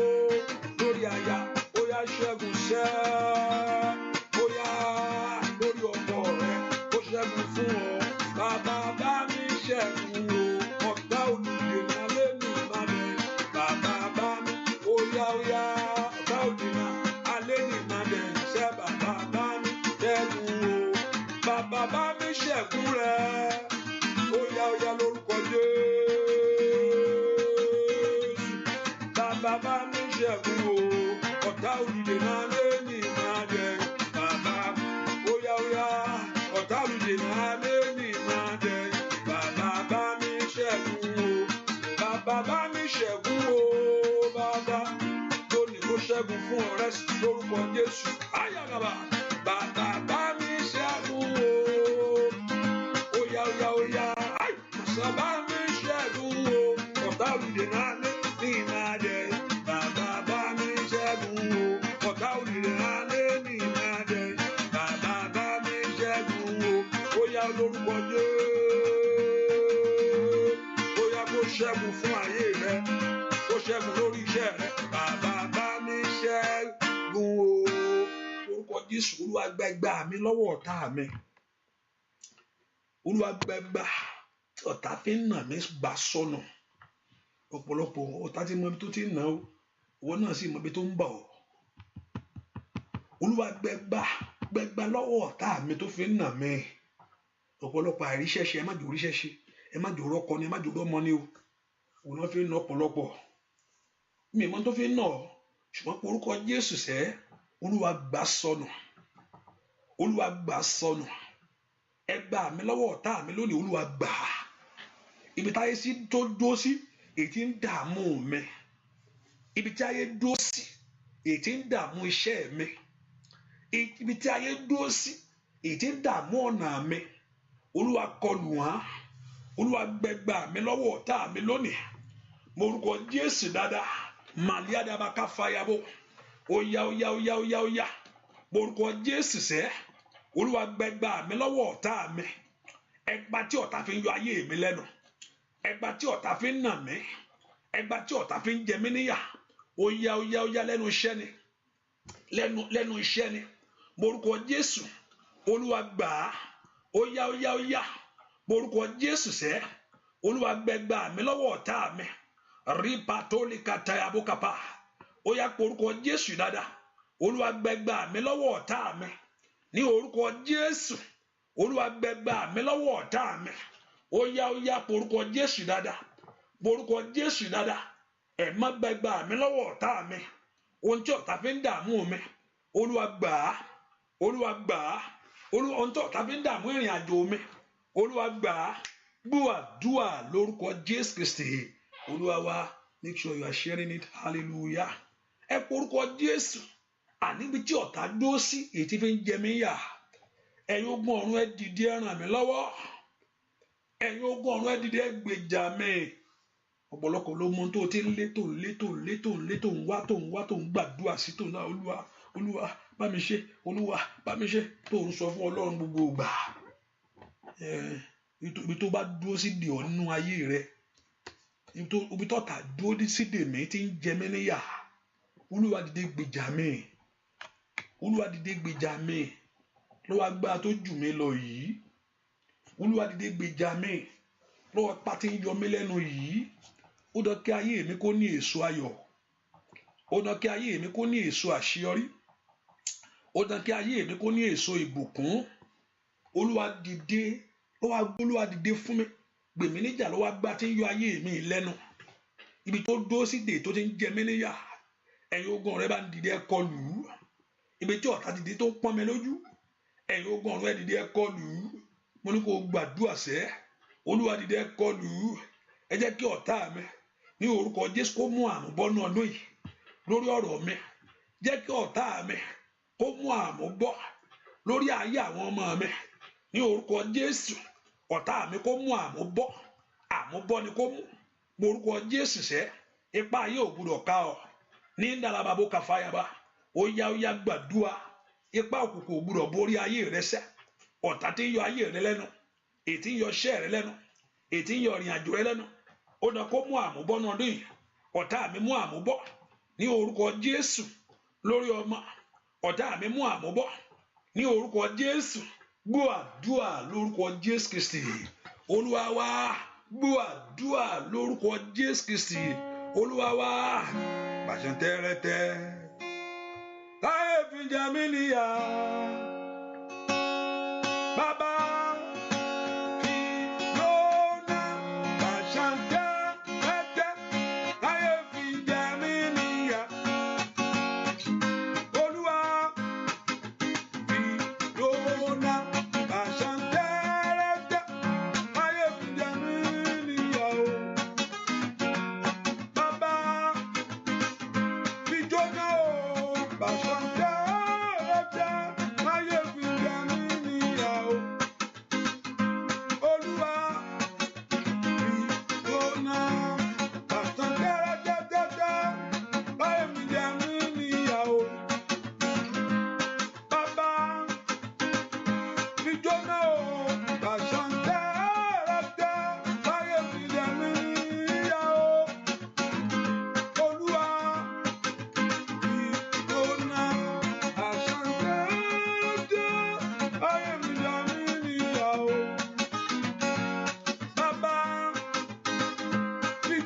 Lórí aya ó yá ṣẹ́gun ṣẹ́. Ó yá lórí ọkọ rẹ ó ṣẹ́gun fún ọ. Bàbá bá mi ṣẹ́gun o. Ọ̀tá olùdènà alẹ́ mi máa bẹ̀. Bàbá bá mi ó yá ọ̀tá olùdènà alẹ́ mi máa bẹ̀. Ṣẹ́ bàbá bá mi ṣẹ́gun o. Bàbá bá mi ṣẹ́gun rẹ̀. Ó yá lórúkọ Jésù. Bàbá bá mi ṣẹ́gun o. Ọ̀tá olùdènà alẹ́ mi máa bẹ̀. Bàbá ó yá ọ̀tá olùdènà alẹ́ mi máa bẹ̀. Bàbá bá mi ṣẹ́gun o. Bàbá bá mi ṣẹ́gun o. ṣẹ́gun rẹ lórúkọ Jésù. Ayagaba, bàbá bá mi ṣẹ́gun o. Oya, oya, oya, ay, bàbá mi ṣẹ́gun o. Ọ̀tá òdìdè náà lé ní ìnáde. Bàbá bá mi ṣẹ́gun o. Ọ̀tá òdìdè náà lé ní ìnáde. Bàbá bá mi ṣẹ́gun o. Oya lórúkọ Jésù. Oya kó ṣẹ́gun fún ayé rẹ. Kó ṣẹ́gun lórí iṣẹ́ rẹ. Bàbá bá mi ṣẹ́gun o. Orúkọ Jésù, Olúwa gba ẹgbà mi lọ́wọ́ ọ̀tá mi. Olúwa gba ẹgbà ọ̀tá fi ń nà mí gbà sọnù. Ọ̀pọ̀lọpọ̀ ọ̀tá tí mọ ibi tó ti ń nà ó, ìwọ náà sì mọ ibi tó ń bà ọ́. Olúwa gba ẹgbà lọ́wọ́ ọ̀tá mi tó fi ń nà mí. Ọ̀pọ̀lọpọ̀ àìríṣẹ́ṣe, ẹ má jò ríṣẹ́ṣe, ẹ má jò rọ́kọ ni, ẹ má jò rọ́mọ ni o. Òun náà fi ń nà ọ̀pọ̀lọpọ̀. Mi mọ tó fi ń nà ọ́, ṣùgbọ́n orúkọ Jésù sẹ́, Olúwa gbà sọnù. Olúwa gbà sọnù. Ẹ gbà mí lọ́wọ́ ọ̀tá mi lónìí, Olúwa gbà. Ibi táyé sí tó dúró sí, èyí tí ń dààmú mi. Ibi tí ayé dúró sí, èyí tí ń dààmú iṣẹ́ mi. Ibi tí ayé dúró sí, èyí tí ń dààmú ọ̀nà mi. Olúwa kọlù wọ́n. Olúwa gbẹgbà mí lọ́wọ́ ọ̀tá mi lónìí. Mo orúkọ Jésù dáadáa. Màlíà dábàá ká fàyàbò. Oya, oya, oya, oya, oya. Mo orúkọ Jésù sẹ́. Olúwa gbẹgbà mí lọ́wọ́ ọ̀tá mi. Ẹgbà tí ọ̀tá fi ń yọ ayé mi lẹ́nu. Ẹgbà tí ọ̀tá fi ń nà mí. Ẹgbà tí ọ̀tá fi ń jẹ mí níyà. Oya, oya, oya, lẹ́nu iṣẹ́ ni. Lẹ́nu iṣẹ́ ni. Mo orúkọ Jésù. Olúwa gbà á. Oya, oya, oya. Mo orúkọ Jésù sẹ́. Olúwa gbẹgbà mí lọ́wọ́ ọ̀tá mi. Rípa tó lè ka taya bó kapa. Oya pé orúkọ Jésù dáadáa. Olúwa gbẹgbà mí lọ́wọ́ ọ̀tá mi. Ní orúkọ Jésù. Olúwa gbẹgbà mí lọ́wọ́ ọ̀tá mi. Oya, oya pé orúkọ Jésù dáadáa. Pé orúkọ Jésù dáadáa. Ẹ má gbẹgbà mí lọ́wọ́ ọ̀tá mi. Ohun tí ọ̀tá fi ń dààmú mi. Olúwa gbà á. Olúwa gbà á. Ohun tí ọ̀tá fi ń dààmú ìrìn àjò mi. Olúwa gbà á. Gbọ́ àdúrà lórúkọ Jésù Kristi. Olúwa wa, make sure you are sharing it. Hallelujah. Ẹ pé orúkọ Jésù. Àníbi tí ọ̀tá dúró sí, èyí tí fi ń jẹ mí yà. Ẹ̀yin ogun ọ̀run ẹ dìde ẹ ràn mí lọ́wọ́. Ẹ̀yin ogun ọ̀run ẹ dìde ẹ gbèjà mi. Ọ̀pọ̀lọpọ̀ ló mọ tó ti ń lé tó ń wá tó ń gbàdúrà sí tó náà. Olúwa bá mi ṣe, Olúwa bá mi ṣe, tó ń sọ fún Ọlọ́run gbogbo ìgbà. Ibi tó bá dúró sí dè ọ́ nínú ayé rẹ. Ibi tó tà dúró sí dè mí tí ń jẹ mí níyà. Olúwa dìde gbèjà mi. Olúwa dìde gbèjà mi. Lọ́wọ́ agbára tó jù mí lọ yìí. Olúwa dìde gbèjà mi. Lọ́wọ́ ipá tí ń yọ mí lẹ́nu yìí. Ó dán kí ayé mi kó ní èso ayọ̀. Ó dán kí ayé mi kó ní èso àṣeyọrí. Ó dán kí ayé mi kó ní èso ìbùkún. Olúwa dìde. Olúwa dìde fún mi. Gbèmí níjà lọ́wọ́ agbára tí ń yọ ayé mi lẹ́nu. Ibi tó dúró sí dè tó ti ń jẹ mí níyà. Ẹ̀yin ogun rẹ bá ń dìde ẹ kọlù. Ibi tí ọ̀tá dìde tó pọ́n mi lójú. Ẹ̀yin ogun ọ̀run ẹ dìde ẹ kọlù. Mo ní kó gbàdúrà sẹ́. Olúwa dìde ẹ kọlù. Ẹ jẹ́ kí ọ̀tá mi ní orúkọ Jésù kó mú àmúbọ́nú ọdún yìí lórí ọ̀rọ̀ mi. Jẹ́ kí ọ̀tá mi kó mú àmúbọ́ lórí ayé àwọn ọmọ mi. Ní orúkọ Jésù, ọ̀tá mi kó mú àmúbọ́. Àmúbọ́ ni kó mú. Mo orúkọ Jésù sẹ́. Ipá ayé ò gbọdọ̀ ká ọ. Ní ndàlábàbò kàfáyàbá. Oya, oya gbàdúrà. Ipá òkùnkùn ò gbọdọ̀ borí ayé rẹ sẹ́. Ọ̀tá tí ń yọ ayé rẹ lẹ́nu. Èyí tí ń yọ iṣẹ́ rẹ lẹ́nu. Èyí tí ń yọ ìrìn àjò rẹ lẹ́nu. Ó dán kó mú àmúbọ́ náà dún yìí. Ọ̀tá mi mú àmúbọ́. Ní orúkọ Jésù lórí ọmọ. Ọ̀tá mi mú àmúbọ́. Ní orúkọ Jésù. Gbọ́ àdúrà lórúkọ Jésù Kristi. Olúwa wa. Gbọ́ àdúrà lórúkọ Jésù Kristi. Olúwa wa. Pàṣẹ tẹ́rẹ́tẹ́. Láyé fi jẹ mí níyà. Bàbá.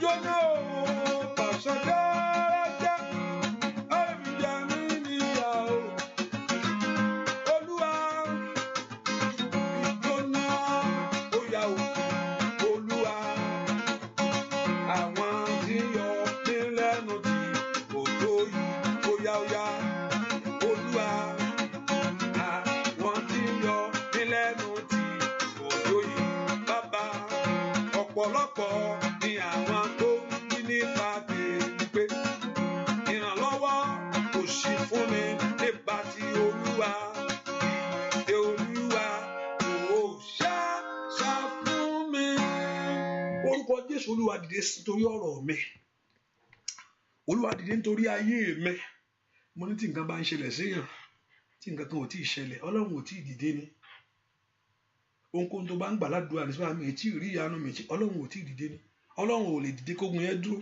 gbóná o pàṣẹ dáradá àìríjà mi níyà o Olúwa ìgbóná ó yá o Olúwa àwọn tí yọ mí lẹ́nu tí kò tó yìí ó yá Olúwa àwọn tí yọ mí lẹ́nu tí kò tó yìí bàbá ọ̀pọ̀lọpọ̀ ni àwọn tó ń yí nípa tèmi pé ìrànlọ́wọ́ kò sí fún mi nípa ti Olúwa ìdè Olúwa kò ṣá fún mi. Orúkọ Jésù Olúwa dìde nítorí ọ̀rọ̀ mi Olúwa dìde nítorí ayé mi mo ní tí nǹkan bá ń ṣẹlẹ̀ séèyàn tí nǹkan kan ò tí ì ṣẹlẹ̀ Ọlọ́run ò tí ì dìde ni ohunkóhun tó bá ń gbà ládùúrà ní sọ́wọ́n mi ò tí ì rí ìyanu mi Ọlọ́run ò tí ì dìde ni Ọlọ́run ò lè dìde kí ogun yẹn dúró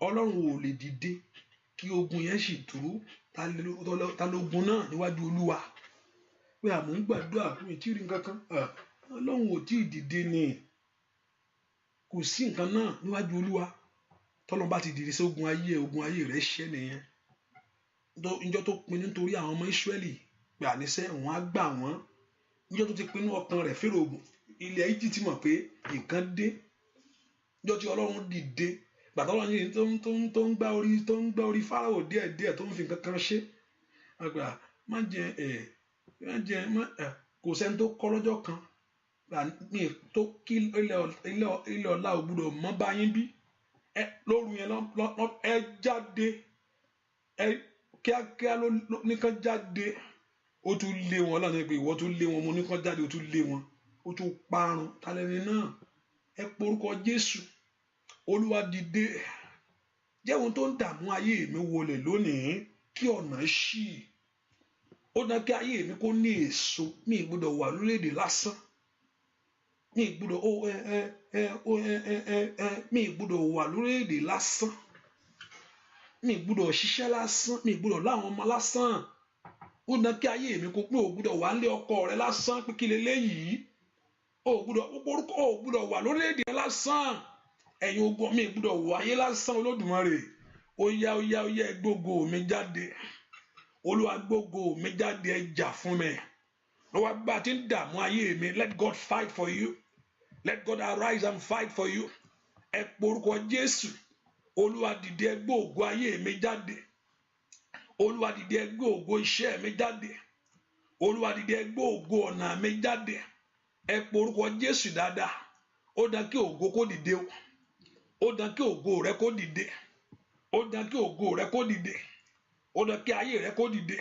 Ọlọ́run ò lè dìde kí ogun yẹn sì dúró ta lógun náà níwájú Olúwa pé àmọ́ ń gbàdúrà mi ò tí ì rí nǹkan kan Ọlọ́run ò tí ì dìde ni kò sí nǹkan náà níwájú Olúwa tọ́lọ́run bá ti dìde sí ogun ayé rẹ̀ ṣẹ́ nìyẹn níjọ́ tó pinnu nítorí àwọn ọmọ Ísírẹ́lì pé àníṣe òun á gbà wọ́n níjọ́ tó ti pinnu ọkàn rẹ̀ fèrè ogun ilẹ̀ Íjíbítì mọ̀ pé nǹkan dé níjọ́ tí Ọlọ́run dìde gbàtà Ọlọ́run yìí tó ń gbá orí Fáráò díẹ̀díẹ̀ tó ń fi nǹkan kan ṣe àgbà má jẹ kò sẹ́ni tó kọ́ lọ́jọ́ kan tó kí ilẹ̀ ọ̀la ò gbúdọ̀ mọ́ báyìí bí lóru yẹn ẹ jáde kíákíá ló nìkan jáde ó tún lé wọn lọ́nà pé ìwọ tún lé wọn mo nìkan jáde ó tún lé wọn ó tún parun talẹ́ni náà ẹ porúkọ Jésù Olúwa dìde jẹ́ ohun tó ń dààmú ayé mi wọlé lónìí kí ọ̀nà ṣí ó dá kí ayé mi kó ní èso mi gbọ́dọ̀ wà lórílẹ̀‐èdè lásán mi gbọ́dọ̀ wà lórílẹ̀‐èdè lásán mi gbọ́dọ̀ ṣiṣẹ́ lásán mi gbọ́dọ̀ láwọn ọmọ lásán ó dá kí ayé mi kó pé ò gbọ́dọ̀ wà lé ọkọ rẹ lásán pé kí leléyìí ò gbọ́dọ̀ wà lórílẹ̀‐èdè lásán ẹ̀yin ogun mi gbọ́dọ̀ wáyé lásán Olódùmarè ó yá gbógo mi jáde Olúwa gbógo mi jáde ẹ jà fún mi lọ́wọ́ bá ti ń dààmú ayé mi let God fight for you let God arise and fight for you ẹ porúkọ Jésù Olúwa dìde ẹ gbógo ayé mi jáde Olúwa dìde ẹ gbógo iṣẹ́ mi jáde Olúwa dìde ẹ gbógo ọ̀nà mi jáde ẹ porúkọ Jésù dáadáa ó dá kí ògo kó dìde ó dá kí ògo rẹ kó dìde ó dá kí ògo rẹ kó dìde ó dá kí ayé rẹ kó dìde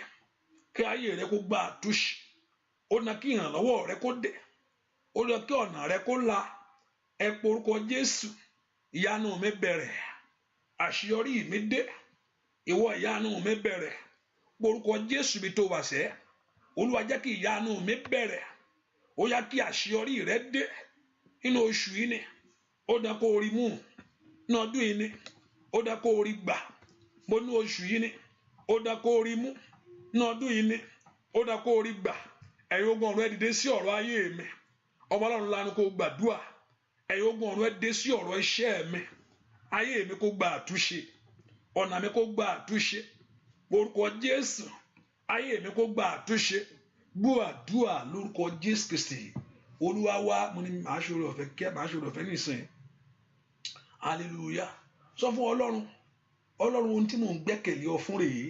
kí ayé rẹ kó gba àtúnṣe ó dá kí ìrànlọ́wọ́ rẹ kó dé ó dá kí ọ̀nà rẹ kó là ẹ porúkọ Jésù ìyanu mi bẹ̀rẹ̀ àṣeyọrí mi dé ìwọ ìyanu mi bẹ̀rẹ̀ porúkọ Jésù bí tó wà sẹ́ Olúwa jẹ́ kí ìyanu mi bẹ̀rẹ̀ ó yá kí àṣeyọrí rẹ dé nínú oṣù yìí ni ó dá kó rí mú ní ọdún yìí ni ó dá kó rí gbà mo ní oṣù yìí ni ó dá kó rí mú ní ọdún yìí ni ó dá kó rí gbà ẹ̀yin ogun ọ̀run ẹ dìde sí ọ̀rọ̀ ayé mi ọmọ Ọlọ́run lanu kó gbàdúrà ẹ̀yin ogun ọ̀run ẹ dìde sí ọ̀rọ̀ iṣẹ́ mi ayé mi kó gba àtúnṣe ọ̀nà mi kó gba àtúnṣe orúkọ Jésù ayé mi kó gba àtúnṣe gbọ́ àdúrà lórúkọ Jésù Kristi Olúwa wa mo ní màá ṣòro ọ̀fẹ́ nìsín hallelujah sọ fún Ọlọ́run ohun tí mò ń gbẹ́kẹ̀lé ọ fún rèé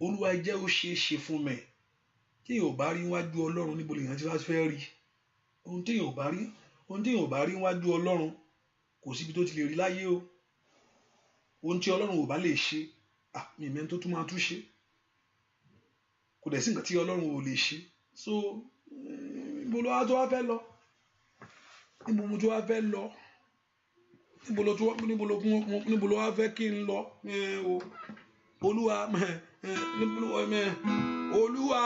Olúwa jẹ́ ó ṣeé ṣe fún mi tí yóò bá rí wájú Ọlọ́run níbo lèèyàn ti fẹ́ rí ohun tí yóò bá rí wájú Ọlọ́run kò síbi tó ti lè rí láyé o ohun tí Ọlọ́run ò bá lè ṣe mi ìmẹ́ni tó tún máa tún ṣe kò dẹ̀ sí nǹkan tí Ọlọ́run ò lè ṣe so níbo ló wá tó wá fẹ́ lọ níbo mo tó wá fẹ́ lọ níbo ló wá fẹ́ kí n lọ Olúwa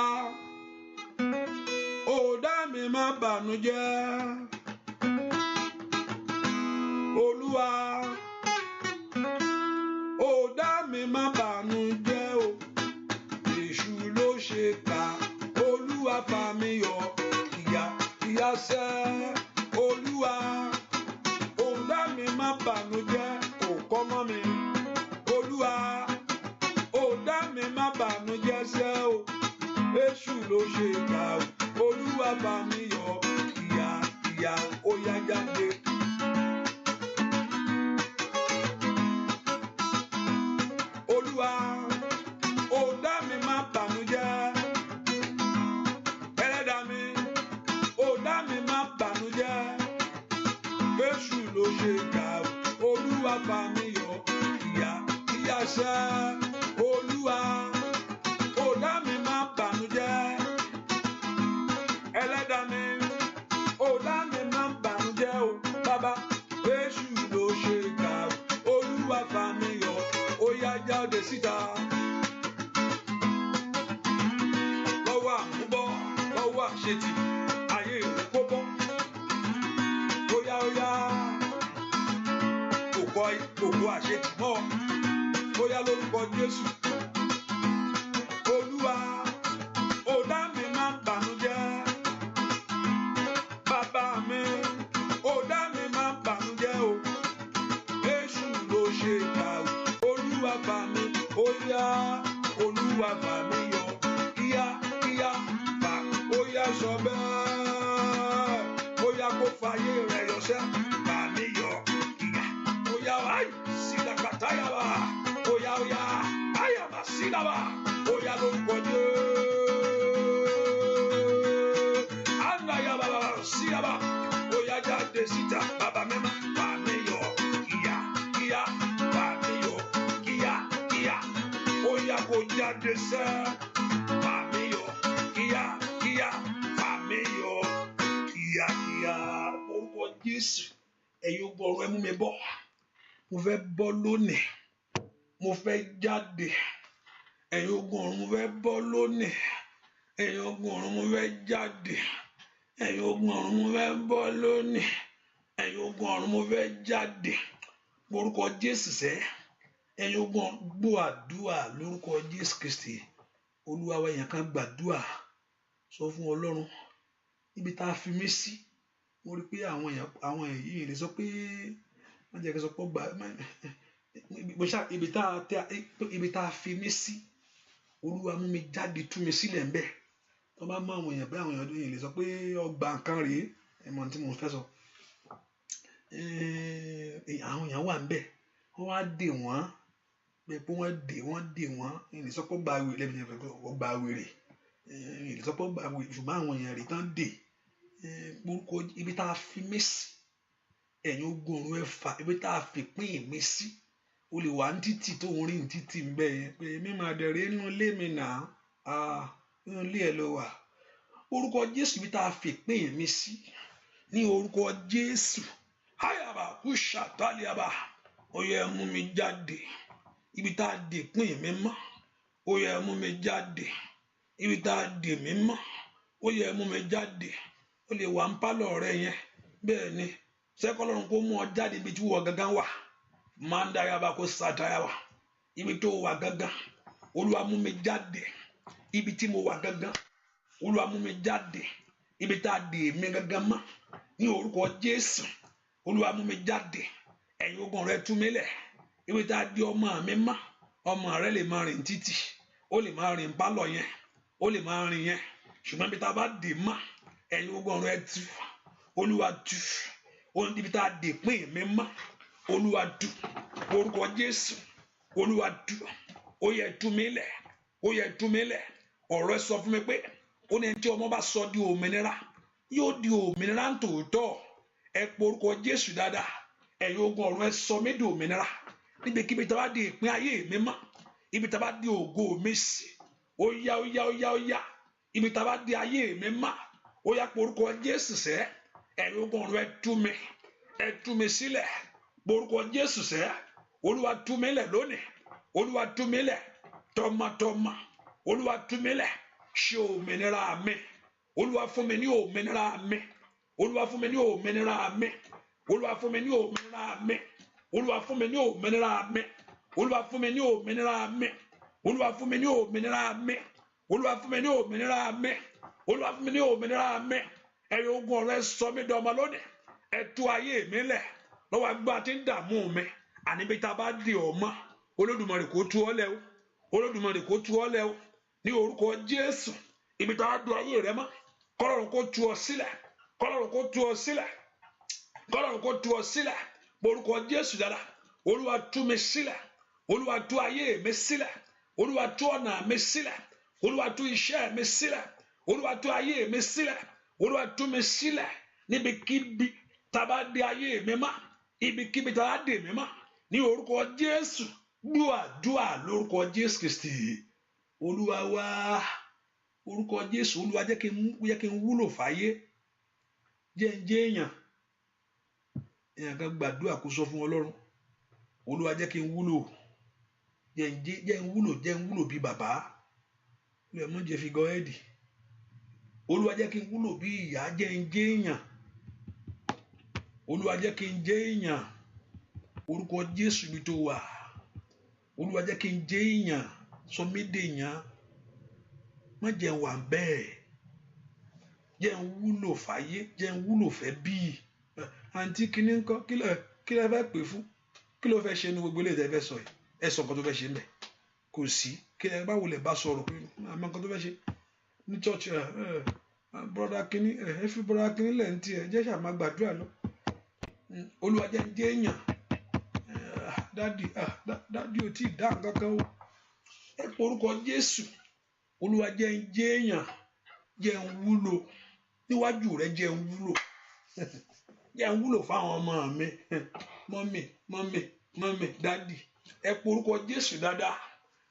ó dá mi má bànújẹ́ Olúwa ó dá mi má bànújẹ́ o èṣù ló ṣe kà Olúwa fà mí yọ ìyà sẹ́ Olúwa ó dá ṣe gbà Olúwa fà mí yọ ìyà ṣẹ́ Olúwa ọ̀dá mi má bànújẹ́ ẹlẹ́dàá mi ọ̀dá mi má bànújẹ́ o bàbá Èṣù ló ṣe gbà Olúwa fà mí yọ ó yá jáde síta lọ́wọ́ àmúbọ́ lọ́wọ́ àṣetì ayé rẹ̀ kó bọ́ ó yá òkú àṣetì mọ́ ó yá lórúkọ Jésù Olúwa ọ̀dá mi má bànújẹ́ bàbá mi ọ̀dá mi má bànújẹ́ o Èṣù ló ṣe gbà Olúwa fà mí ó yá Olúwa fà mí yọ kíá fà ó yá sọ bẹ́ẹ̀ ó yá kó fàyè rẹ̀ yọṣẹ́ fà mí yọ kíá ó yá ayé sílàkàtàyàwá ó yá ayàmà sílàwá ó yá lórúkọ Jésù ànàyàwá sílàwá ó yá jáde síta bàbá mẹ́mà fà mí yọ kíá fà mí yọ kíá ó yá kó jáde sẹ́ fà mí yọ kíá fà mí yọ kíá orúkọ Jésù ẹ̀yin ogun ọ̀run ẹ mú mi bọ́ mo fẹ́ bọ́ lónìí mo fẹ́ jáde ẹ̀yin ogun ọ̀run mo fẹ́ bọ́ lónìí ẹ̀yin ogun ọ̀run mo fẹ́ jáde ẹ̀yin ogun ọ̀run mo fẹ́ bọ́ lónìí ẹ̀yin ogun ọ̀run mo fẹ́ jáde orúkọ Jésù sẹ́ ẹ̀yin ogun gbọ́ àdúrà lórúkọ Jésù Kristi Olúwa wa èèyàn kan gbàdúrà sọ fún Ọlọ́run ibi tá a fi mí sí mo rí pé àwọn èyí lè sọ pé wọ́n jẹ́ kí n sọ pé ibi tá a fi mí sí Olúwa mú mi jáde tú mi sílẹ̀ ń bẹ̀ tó bá mọ àwọn èèyàn pé àwọn èèyàn lè sọ pé ọgbà nǹkan rèé ẹ̀mọ́ tí mo fẹ́ sọ àwọn èèyàn wà ń bẹ̀ wọ́n wá dè wọ́n bẹ́ẹ̀ pé wọ́n dè wọ́n lè sọ pé ọgbà wèrè lè sọ pé ọgbà wèrè ṣùgbọ́n àwọn èèyàn rèé tán dè orúkọ ibi tá a fi mí sí ẹ̀yin ogun ọ̀run ẹ̀fà ibi tá a fi pín mi sí o lè wà ní títì tó ń rìn títì ń bẹ̀ yẹn pé mi máa dẹ̀rẹ̀ inú ilé mi nà inú ilé ẹ̀ ló wà orúkọ Jésù ibi tá a fi pín mi sí ní orúkọ Jésù hayaba kúṣà tálíaba ó yẹ mú mi jáde ibi tá a dè pín mi mọ́ ó yẹ mú mi jáde ibi tá a dè mí mọ́ ó yẹ mú mi jáde ó lè wà ń pálọ̀ rẹ yẹn bẹ́ẹ̀ ni sẹ́kọ̀lọ́run kó mú ọ jáde ibi tí wọ́n gangan wà máa ń dáyàbá kó sàtáyàwá ibi tó wà gangan Olúwa mú mi jáde ibi tí mo wà gangan Olúwa mú mi jáde ibi tá a dè mí gangan mọ́ ní orúkọ Jésù Olúwa mú mi jáde ẹ̀yin ogun rẹ tú mi lẹ̀ ibi tá a dè ọmọ mi mọ́ ọmọ rẹ lè máa rìn títì ó lè máa rìn pálọ̀ yẹn ó lè máa rìn yẹn ṣùgbọ́n ibi tá a bá dè mọ́ ẹ̀yin ogun rẹ tú Olúwa tú ibi tá a dè pín mi mọ́ Olúwa tú orúkọ Jésù Olúwa tú ó yẹ tú mi lẹ̀ ó yẹ tú mi lẹ̀ ọ̀rọ̀ ẹ sọ fún mi pé ó ní ẹni tí ọmọ bá sọ di òmìnira yóò di òmìnira tòótọ́ ẹ pé orúkọ Jésù dáadáa ẹ̀yin ogun ọ̀run ẹ sọ mí di òmìnira níbikíbi tá a bá di ìpín ayé mi mọ́ ibi tá a bá di ògo mi sí ó yá ibi tá a bá di ayé mi mọ́ ó yá pé orúkọ Jésù sẹ́ ẹ̀yin ogun ọ̀run ẹ tú mi sílẹ̀ orúkọ Jésù sẹ́ Olúwa tú mi lẹ̀ lónìí Olúwa tú mi lẹ̀ tọmọtọmọ Olúwa tú mi lẹ̀ ṣe òmìnira mi Olúwa fún mi ní òmìnira mi Olúwa fún mi ní òmìnira mi Olúwa fún mi ní òmìnira mi Olúwa fún mi ní òmìnira mi Olúwa fún mi ní òmìnira mi Olúwa fún mi ní òmìnira mi Olúwa fún mi ní òmìnira mi Olúwa fún mi ní òmìnira mi ẹ̀yin ogun ọ̀run ẹ sọ mí dọmọ lónìí ẹ tú ayé mi lẹ̀ lọ́wọ́ agbára tí ń dààmú mi àníbi tá a bá di ọmọ Olódùmarè kó tú ọ lẹ̀ o Olódùmarè kó tú ọ lẹ̀ o ní orúkọ Jésù ibi tá a do ayé rẹ mọ́ kọ́lọ́run kó tú ọ sílẹ̀ kọ́lọ́run kó tú ọ sílẹ̀ kọ́lọ́run kó tú ọ sílẹ̀ orúkọ Jésù dára Olúwa tú mi sílẹ̀ Olúwa tú ayé mi sílẹ̀ Olúwa tú ọ̀nà mi sílẹ̀ Olúwa tú iṣẹ́ mi sílẹ̀ Olúwa tú ayé mi sílẹ̀ Olúwa tú mi sílẹ̀ níbikíbi tá a bá di ayé mi mọ́ ibikíbi tá a dè mí mọ́ ní orúkọ Jésù gbọ́ àdúrà lórúkọ Jésù Kristi Olúwa wa orúkọ Jésù Olúwa jẹ́ kí n wúlò fáyé jẹ́ èèyàn kan gbàdúrà kó sọ fún Ọlọ́run Olúwa jẹ́ kí n wúlò jẹ́ n wúlò bí bàbá lè mú jẹ́ fi gọ́ ẹ́dì Olúwa jẹ́ kí n wúlò bí ìyá jẹ́ èèyàn Olúwa jẹ́ kí n jẹ́ èèyàn orúkọ Jésù bí tó wà Olúwa jẹ́ kí n jẹ́ èèyàn sọ mí dèèyàn má jẹ́ n wà bẹ́ẹ̀ jẹ́ n wúlò fáyé jẹ́ n wúlò fẹ́ bí àǹtí kìíní ńkọ́ kí lẹ fẹ́ pè fún kí ló fẹ́ ṣe ní gbogbo ilé ìtẹ́fẹ́ sọ yìí ẹ sọ nǹkan tó fẹ́ ṣe ńbẹ̀ kò sí kí ẹ báwo lè bá sọ̀rọ̀ pé àmọ́ nǹkan tó fẹ́ ṣe ní church broda kìíní ẹ fi broda kìíní lẹ̀ ń tiẹ̀ jẹ́ ṣàmà gbàdúrà lọ Olúwa jẹ́ ń jẹ́ èèyàn dádì ò tí ì dá nǹkan kan o ẹ pé orúkọ Jésù Olúwa jẹ́ ń jẹ́ èèyàn jẹ́ ń wúlò níwájú rẹ jẹ́ ń wúlò jẹ́ ń wúlò fáwọn ọmọ mi mọ́mì dádì ẹ pé orúkọ Jésù dáadáa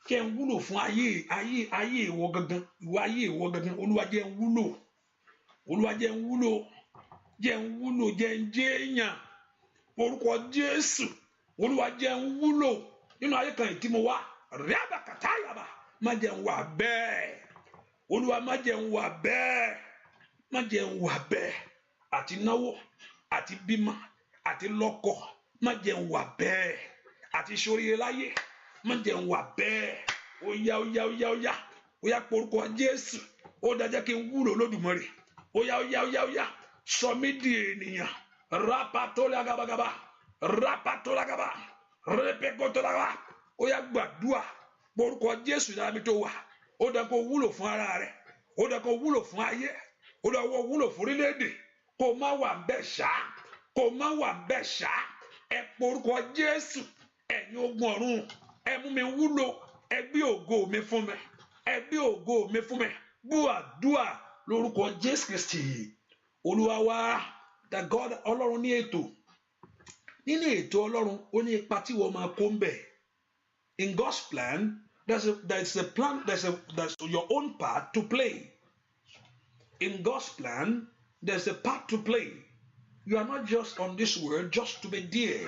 jẹ́ ń wúlò fún ayé ìwọ gangan ìwọ ayé ìwọ gangan Olúwa jẹ́ ń wúlò Olúwa jẹ́ ń wúlò jẹ́ ń wúlò jẹ́ ń jẹ́ èèyàn orúkọ Jésù Olúwa jẹ́ ń wúlò nínú ayé kan tí mo wà ríàbà kàtáyàbà má jẹ́ ń wà bẹ́ẹ̀ Olúwa má jẹ́ ń wà bẹ́ẹ̀ má jẹ́ ń wà bẹ́ẹ̀ àti náwó àti bímọ àti lọ́kọ má jẹ́ ń wà bẹ́ẹ̀ àti ṣoríire láyé má jẹ́ ń wà bẹ́ẹ̀ óyá porúkọ Jésù ó dájẹ́ kí n wúlò lódùmarè óyá sọ mí di ènìyàn rápátólagabagaba rẹpẹkọtọlagaba óyá gbàdúà porúkọ Jésù dábí tó wà ó dá kó wúlò fún ara rẹ ó dá kó wúlò fún ayé ó dá kó wúlò fún orílẹ̀-èdè kó má wà bẹ́ẹ̀ ṣá ẹ porúkọ Jésù ẹ̀yin ogun ọ̀run ẹ mú mi wúlò ẹ gbé ògo mi fún mi gbọ́ àdúà lórúkọ Jésù Kristi Olúwa wa the God Ọlọ́run ní ètò nínú ètò Ọlọ́run ó ní ipa tí wọ́n máa kó ń bẹ̀ in God's plan there's a plan there's your own part to play in God's plan there's a part to play you are not just on this world just to be there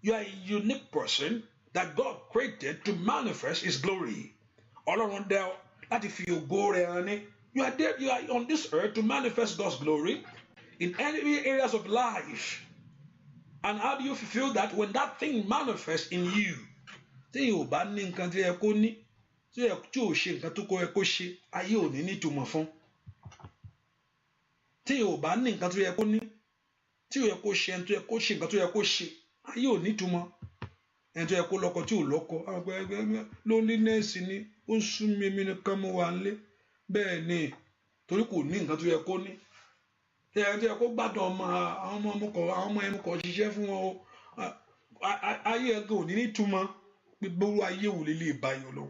you are a unique person that God created to manifest His glory Ọlọ́run dá láti fi ògo rẹ̀ hàn ní you are there you are on this earth to manifest God's glory in any areas of life and how do you fulfill that when that thing manifests in you tí yóò bá ní nǹkan tí ẹ kó ní tí ò ṣe nǹkan tó kọ ẹ kó ṣe ayé ò ní nítumọ̀ fún tí yóò bá ní nǹkan tó yẹ kó ní tí ò yẹ kó ṣe ẹni tó yẹ kó ṣe nǹkan tó yẹ kó ṣe ayé ò nítumọ̀ ẹni tó yẹ kó lọ́kọ tí ò lọ́kọ loneliness ni ó ń sún mi nìkan mo wà nílé bẹ́ẹ̀ ni torí kò ní nǹkan tó yẹ kó ní ẹni tó yẹ kó gbádùn àwọn ọmọ ẹnu kọ ṣiṣẹ́ fún wọn ayé ẹgbẹ́ ò ní nítumọ̀ gbogbo ayé wò lè báyọ̀ lọ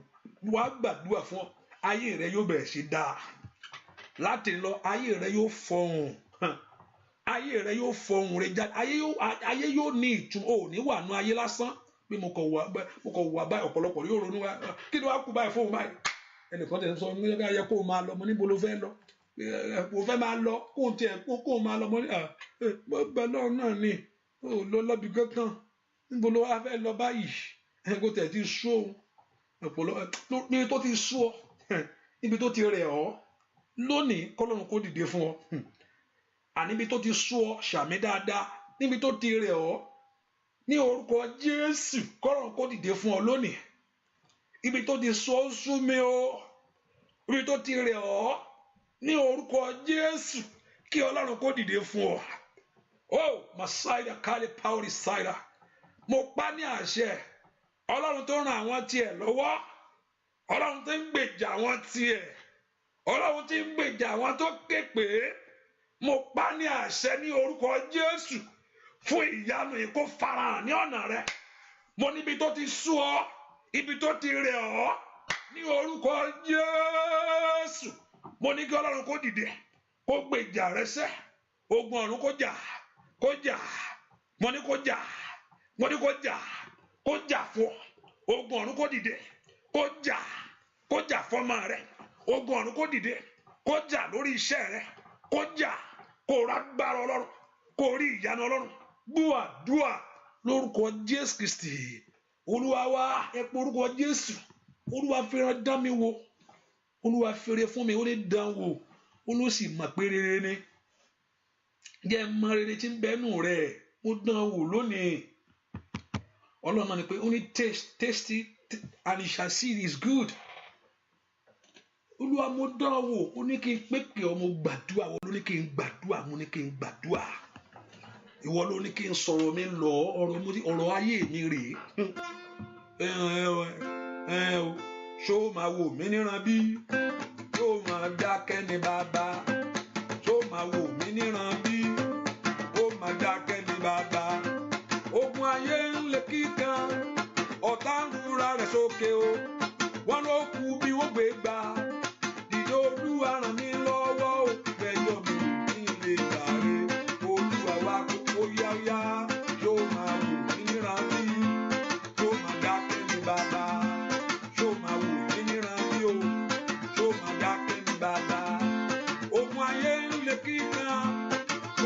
wàá gbàdúrà fún ayé rẹ yóò bẹ̀rẹ̀ sí dáa láti lọ ayé rẹ yóò fọhùn rẹ jáde ayé yóò ní ìtumọ̀ ò ní wà nú ayé lásán bí mo kọ̀ wà báyìí ọ̀pọ̀lọpọ̀ yóò ronú wa kí ni wàá kú báyìí fóun báyìí ẹnìkan tẹ̀ ń sọ ní ẹgbẹ́ ayé kó o máa lọ mo níbo ló fẹ́ lọ kò fẹ́ máa lọ kó o tiẹ̀ kó o máa lọ mo ní gbọ́dọ̀ náà ni ó lọ lọ́bi kankan níbo ló wá fẹ́ lọ báyìí kó tẹ̀ ti sú òun níbi tó ti sú ọ níbi tó ti rẹ̀ ọ́ lónìí kọ́lọ́run kó dìde fún ọ àníbi tó ti sú ọ ṣàmì dáadáa níbi tó ti rẹ̀ ọ́ ní orúkọ Jésù kọ́lọ́run kó dìde fún ọ lónìí ibi tó ti sú ọ sú mi o ibi tó ti rẹ̀ ọ́ ní orúkọ Jésù kí Ọlọ́run kó dìde fún ọ masaida kálí pàórí sáìdà mo pa ní àṣẹ Ọlọ́run tó ràn àwọn tiẹ̀ lọ́wọ́ Ọlọ́run tó ń gbèjà àwọn tiẹ̀ Ọlọ́run tí ń gbèjà àwọn tó ké pè é mo pa ní àṣẹ ní orúkọ Jésù fún ìyanu yìí kó farahàn ní ọ̀nà rẹ mo níbi tó ti sú ọ ibi tó ti rẹ̀ ọ́ ní orúkọ Jésù mo ní kí Ọlọ́run kó dìde kó gbèjà rẹ sẹ́ ogun ọ̀run kó jà mo ní kó jà, mo ní kó jà fún ọ, ogun ọ̀run kó dìde, kó jà fọ́mọ rẹ, ogun ọ̀run kó dìde, kó jà lórí iṣẹ́ rẹ, kó jà, kó rágbára Ọlọ́run, kó rí ìyanu Ọlọ́run. Gbọ́ àdúrà lórúkọ Jésù Kristi Olúwa wa. Ẹ pé orúkọ Jésù. Olúwa fẹ́ràn dán mi wò, Olúwa fẹ́rẹ̀ fún mi, ó ní dán wò, ó ló sì mọ̀ pé rere ni. Jẹ́ mọ̀ rere tí ń bẹ́nu rẹ̀, mo dán wò lónìí. Ọlọ́run náà ni pé ó ní taste it and you shall see it is good. Olúwa mo dán wò, ó ní kí n pépè ọ, mo gbàdúrà, ó ní kí n gbàdúrà, mo ní kí n gbàdúrà. Ìwọ ló ní kí n sọ̀rọ̀ mi lọ, ọ̀rọ̀ ayé mi rèé. Ṣó máa wò mí níran bí? Ṣó máa dákẹ́ ní bàbá? Ṣó máa wò mí níran bí? Ó máa dákẹ́ ní bàbá. Ogun ayé ń lé kíkan, ọ̀tá ń rúra rẹ̀ sókè o. Wọ́n ló kú bí wọ́n gbé gbà. Dìde Olúwa ràn mí lọ́wọ́ o. Gbẹ̀yọ̀ mi kí n lè jàre. Olúwa wa kókó yáyá. Ṣó máa wò mí níran bí? Ṣó máa dákẹ́ ní bàbá? Ṣó máa wò mí níran bí o? Ṣó máa dákẹ́ ní bàbá? Ogun ayé ń lé kíkan,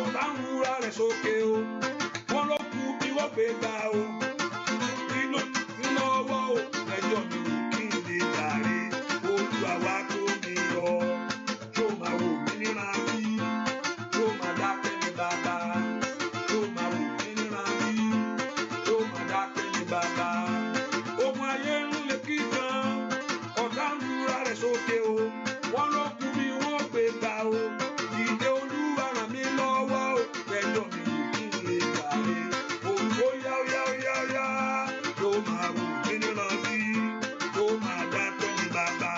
ọ̀tá ń rúra rẹ̀ sókè o. Wọ́n ló kú bí wọ́n gbé gbà o. Lọ́wọ́ o, ẹjọ́ mi wò kí n lè jàre. Olúwa wa kó mi yọ. Ṣó máa wò mí níran bí? Ṣó máa dákẹ́ ní bàbá? Ṣó máa wò mí níran bí? Ṣó máa dákẹ́ ní bàbá? Ogun ayé ń lé kíkan, ọ̀tá ń rúra rẹ̀ sókè o. Wọ́n ló kú bí wọ́n gbé gbà o. Ìdè Olúwa ràn mí lọ́wọ́ o. Ẹjọ́ mi wò kí n lè jàre. Olúwa yá. Ṣó máa wò mí níran bí? Ṣó máa dákẹ́ ní bàbá?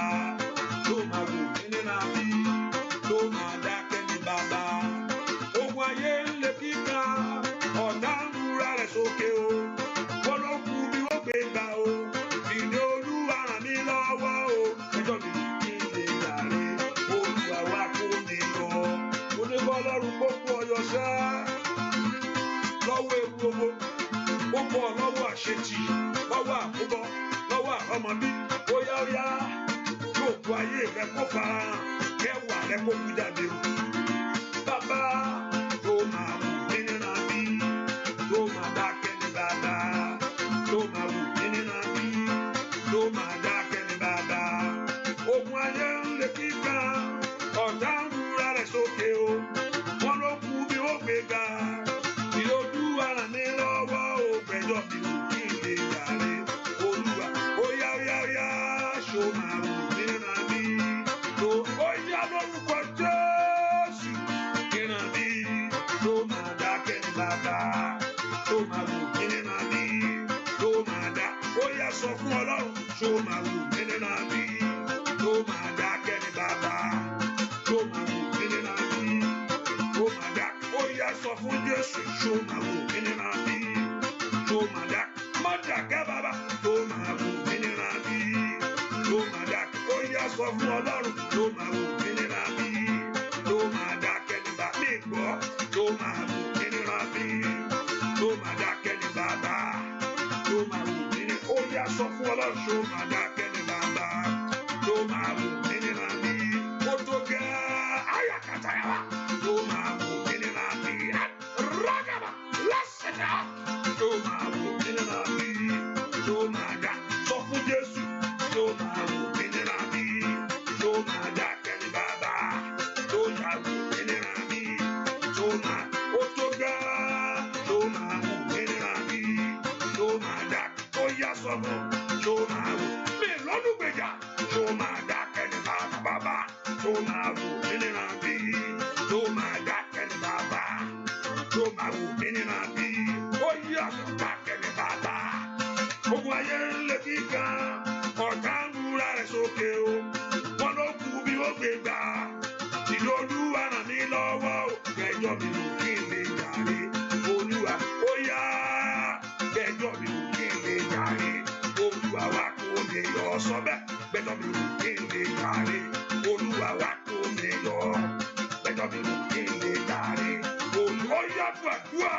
Ṣó máa wò mí níran bí? Ṣó máa dákẹ́ ní bàbá? Ogun ayé ń lé kíkan, ọ̀tá ń rúra rẹ̀ sókè o. Wọ́n ló kú bí wọ́n gbé gbà o. Ìdè Olúwa ràn mí lọ́wọ́ o. Ẹjọ́ mi kí n lè jàre. Olúwa wa kó mi yọ. Onígbọ́ Ọlọ́run gbogbo ọyọ sẹ́ lọ́wọ́ ewu gbogbo. Ó bọ̀ lọ́wọ́ àṣetì, lọ́wọ́ àkóbọ̀, lọ́wọ́ àrọ́mọbí. Ó yá yóò bu ayé rẹ kó farahàn, kẹwàá rẹ kó kú jáde. Bàbá tó máa wù mí níran bí? Tó máa dákẹ́ ní bàbá? Tó máa wù mí níran bí? Tó máa dákẹ́ ní bàbá? Ogun ayé ń lé kíkan, ọ̀tá ń rúra rẹ̀ sókè o. Wọ́n ló kú bí ó gbé ga. Olúwa ràn mí lọ́wọ́ o. Gbẹ̀jọ́ mi wò kí n lè jàre. Olúwa ó yá. Ṣó máa wò mí níran bí? Ó yá lórúkọ Jésù níran bí? Ṣó máa dákẹ́ ní bàbá? Ṣó máa wò mí níran bí? Ṣó máa dá? Ó yá sọ fún Ọlọ́run. Ṣó máa wò mí níran bí? Ṣó máa dákẹ́ ní bàbá? Ṣó máa wò mí níran bí? Ṣó máa dá? Ó yá sọ fún Jésù. Ṣó máa wò mí níran bí? Ṣó máa dá? Má dákẹ́ bàbá. Ṣó máa wò mí níran bí? Ṣó máa dá? Ó yá sọ fún Ọlọ́run. Ṣó máa wò mí níran bí? Ṣó máa dákẹ́ ní bàbá? Mi gbọ́. Ṣó máa wò mí níran bí? Ṣó máa dákẹ́ ní bàbá? Ṣó máa wò mí ní? Ó yá sọ fún Ọlọ́run. Ṣó máa dákẹ́ ní bàbá? Ṣó máa wò mí níran bí? Ó tó gẹ́ ayakata yàrá. Ṣó máa wò mí níran bí? Rágàbà lásìkò. Ṣó máa wò mí níran bí? Ṣó máa dá? Sọ fún Jésù. Ṣó máa wò mí níran bí? Ṣó máa dákẹ́ ní bàbá? Ṣó máa wò mí níran bí? Ṣó máa ó tó gẹ́. Ṣó máa wò mí níran bí? Ṣó máa dá? Ó yá sọ fún. Ṣó máa wò mí lọ́dún gbèjà. Ṣó máa dákẹ́ ní bàbá? Ṣó máa wò mí níran bí? Ṣó máa dákẹ́ ní bàbá? Ṣó máa wò mí níran bí? Ó yá dákẹ́ ní bàbá. Ogun ayé ń lé kíkan, ọ̀tá ń rúra rẹ̀ sókè o. Wọ́n ló kú bí ó gbé gbà. Ìdè Olúwa ràn mí lọ́wọ́ o. Gbẹ̀jọ́ mi wò kí n lè jàre. Olúwa ó yá. Gbẹ̀jọ́ mi wò kí n lè jàre. Olúwa wa kó mi yọ. Sọ bẹ́ẹ̀. Gbẹ̀jọ́ mi wò kí n lè jàre. Olúwa wa kó mi yọ. Gbẹ̀jọ́ mi wò kí n lè jàre. Olúwa yá gbàdúrà.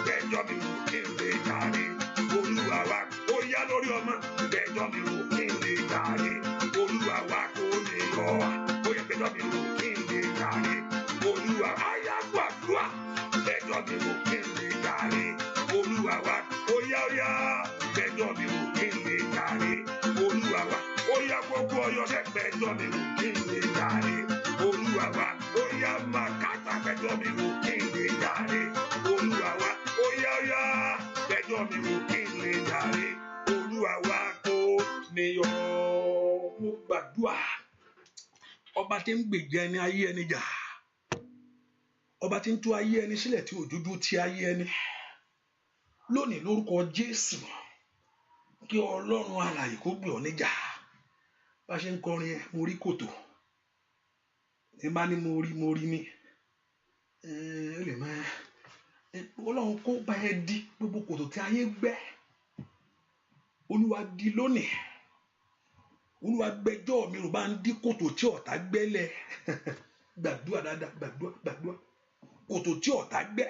Gbẹ̀jọ́ lórí ọmọ gbẹjọ́ mi wò kí n lè jàre olúwa wa kò lè yọ ó yẹ gbẹjọ́ mi wò kí n lè jàre olúwa ayá gbàdúrà gbẹjọ́ mi wò kí n lè jàre olúwa wa ó yá gbẹjọ́ mi wò kí n lè jàre olúwa wa ó yá gbogbo ọyọ́ sẹ́ gbẹjọ́ mi wò kí n lè jàre olúwa wa ó yá màkàtà gbẹjọ́ mi wò kí n lè jàre olúwa wa ó yá gbẹjọ́ mi wò kí n lè jàre olúwa wa kò ní yọ. Mo gbàdúrà ọba tí ń gbèjà ẹni ayé ẹni jà ọba tí ń tú ayé ẹni sílẹ̀ tí òjòjú ti ayé ẹni lónìí lórúkọ Jésù kí Ọlọ́run alààyè kó gbè ọ́ níjà bá ṣe ń kọrin ẹ mo rí kòtò ní bá ní mo rí ní ó lè máa Ọlọ́run kó bá ẹ di gbogbo kòtò tí ayé gbẹ́ Olúwa di lónìí Olúwa gbẹ́jọ́ mi rò bá ń dí kòtò tí ọ̀tá gbẹ́lẹ̀ gbàdúrà dáadáa gbàdúrà kòtò tí ọ̀tá gbẹ́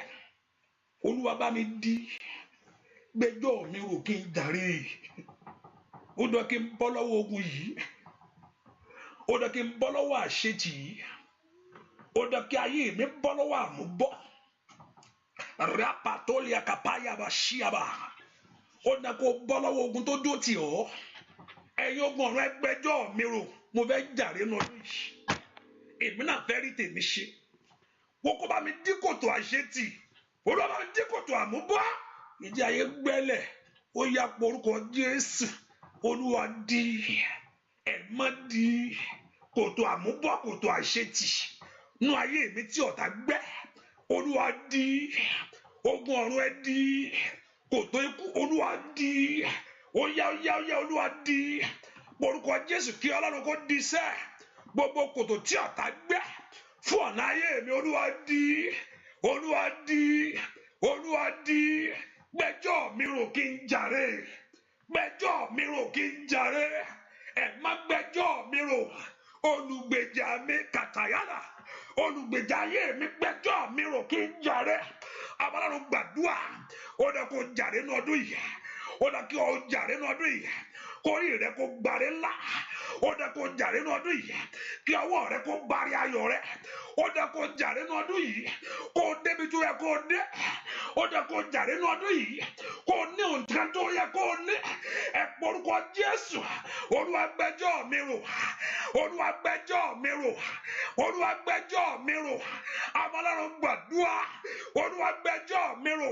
Olúwa bá mi dí gbẹ́jọ́ mi rò kí n jàre ó dọ̀ kí n bọ́ lọ́wọ́ ogun yìí ó dọ̀ kí n bọ́ lọ́wọ́ àṣetì yìí ó dọ̀ kí ayé mi bọ́ lọ́wọ́ àmúbọ́ rapatolia kapaya bashiaba ó dọ̀ kó bọ́ lọ́wọ́ ogun tó dó tì ọ́ ẹ̀yin ogun ọ̀run ẹgbẹ́jọ́ mi rò mo fẹ́ jàre nù ọdún yìí èmi náà fẹ́ rí tèmi ṣe kókó bá mi dí kòtò àṣetì Olúwa bá mi dí kòtò àmúbọ́ ìdí ayé gbẹ́lẹ̀ ó yá porúkọ Jésù Olúwa dí ẹ̀mọ́ dí kòtò àmúbọ́ kòtò àṣetì nú ayé mi tí ọ̀tá gbẹ́ Olúwa dí ogun ọ̀run ẹ dí kòtò ikú Olúwa dí ó yá Olúwa dí porúkọ Jésù kí Ọlọ́run kó dí sẹ́ gbogbo kòtò tí ọ̀tá gbẹ́ fún ọ̀nà ayé mi Olúwa dí gbẹ́jọ́ mi rò kí n jàre gbẹ́jọ́ mi rò kí n jàre ẹ má gbẹ́jọ́ mi rò olùgbèjà mi kàtàyàrá olùgbèjà ayé mi gbẹ́jọ́ mi rò kí n jàre Ọlọ́run gbàdúrà ó dẹ kó jàre ní ọdún yìí ó dẹ kí ọ jàre ní ọdún yìí kórì rẹ kó gbàre ńlá ó dẹ kó jàre ní ọdún yìí kí ọwọ́ rẹ kó gbàre ayọ̀ rẹ ó dẹ kó jàre ní ọdún yìí kó débi tó yẹ kó dé ó dẹ kó jàre ní ọdún yìí kó ní nǹkan tó yẹ kó ní ẹ porúkọ Jésù Olúwa gbẹ́jọ́ mi rò Olúwa gbẹ́jọ́ mi rò Olúwa gbẹ́jọ́ mi rò Ọlọ́run gbàdúrà Olúwa gbẹ́jọ́ mi rò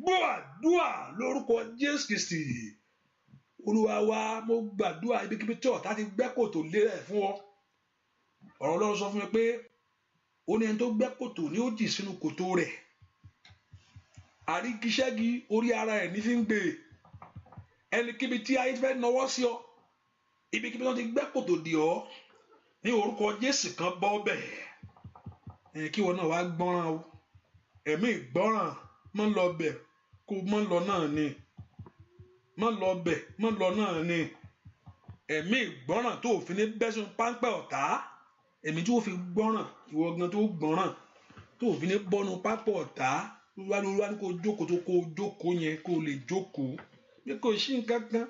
gbàdúrà lórúkọ Jésù Kristi Olúwa wa mo gbàdúrà ibikíbi tí ọ̀tá ti gbẹ́ kòtò lélẹ̀ fún ọ ọ̀rọ̀ Ọlọ́run sọ fún mi pé ó ní ẹni tó gbẹ́ kòtò ni ó jì sínú kòtò rẹ̀ àríkíṣẹ́gi orí ara ẹ̀ ní fi ń gbé ẹnikíbi tí ayé fẹ́ nawọ́ sí ọ ibikíbi tí wọ́n ti gbẹ́ kòtò dì ọ́ ní orúkọ Jésù kan bọ́ bẹ̀ kí wọn náà wá gbọ́ràn o ẹ̀mí ìgbọ́ràn mọ́ lọ bẹ̀ kó mọ́ lọ náà ni mọ́ lọ bẹ̀ mọ́ lọ náà ni ẹ̀mí ìgbọ́ràn tó fi ní bẹ́sùn páńpẹ́ ọ̀tá ẹ̀mí tí ó fi gbọ́ràn ìwọ gan tó gbọ́ràn tó fi ní bọ́nu pápọ̀ ọ̀tá wá ní kó jókòó tó kó jókòó yẹn kó lè jókòó bí kò sí nǹkan kan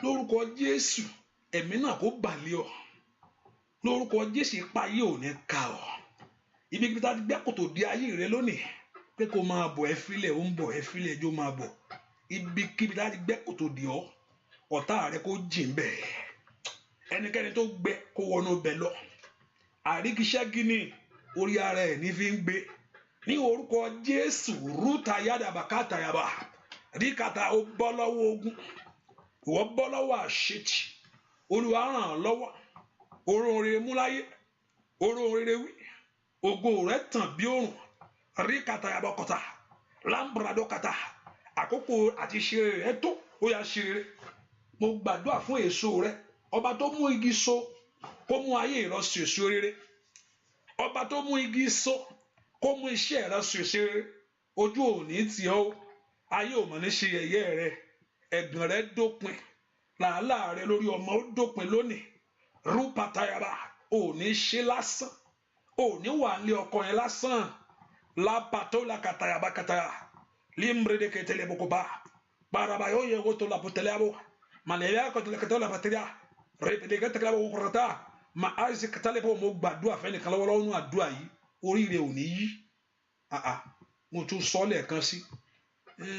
lórúkọ Jésù ẹ̀mí náà kó balẹ̀ ọ lórúkọ Jésù ipa yìí ò ní ka ọ ibi tí a ti gbẹ́ kòtò di ayé rẹ lónìí pé kó máa bọ̀ ẹ fílẹ̀ ó ń bọ̀ ẹ fílẹ̀ ẹjọ́ máa bọ̀ ibikíbi tí a ti gbẹ́ kòtò di ọ ọ̀tá rẹ kó jìn bẹ́ẹ̀ ẹnikẹ́ni tó gbẹ́ kó wọnú bẹ̀ lọ àríkíṣẹ́gi ni orí ara ẹ̀ ní fi ń gbé ní orúkọ Jésù rúta yádàbà kátàyàbà ríkàtà ó bọ́ lọ́wọ́ ogun ìwọ bọ́ lọ́wọ́ àṣetì Olúwa ràn án lọ́wọ́ oró rere mú láyé oró rere wí ògo rẹ tàn bí òrùn ríkàtàyàbà kọta lámbradó kàtà àkókò àti ṣeré rẹ tó ó yá ṣeré mo gbàdúrà fún èso rẹ ọba tó mú igi so kó mú ayé ìrọsì èso rere ọba tó mú igi so kó mú iṣẹ́ rẹ ṣèṣe ojú òní tì ọ́ ayé ò mọ̀ ní ṣe yẹ̀yẹ́ rẹ ẹ̀gàn rẹ dópin làálàá rẹ lórí ọmọ ó dópin lónìí rúpàtàyàrá òní ṣe lásán òní wà nílé ọkọ yẹn lásán lápàtó làkàtàyàbá kàtàyà limbre de ketele bokoba barabayo ye goto la potelabo manaya ko tele ketela bateria repede ketela bo korata ma aise ketale bo mo gbàdúrà fẹ́ni kan lọ́wọ́ nu àdúrà yìí oríire ò ní yí mo tún sọ lẹ́ẹ̀kan sí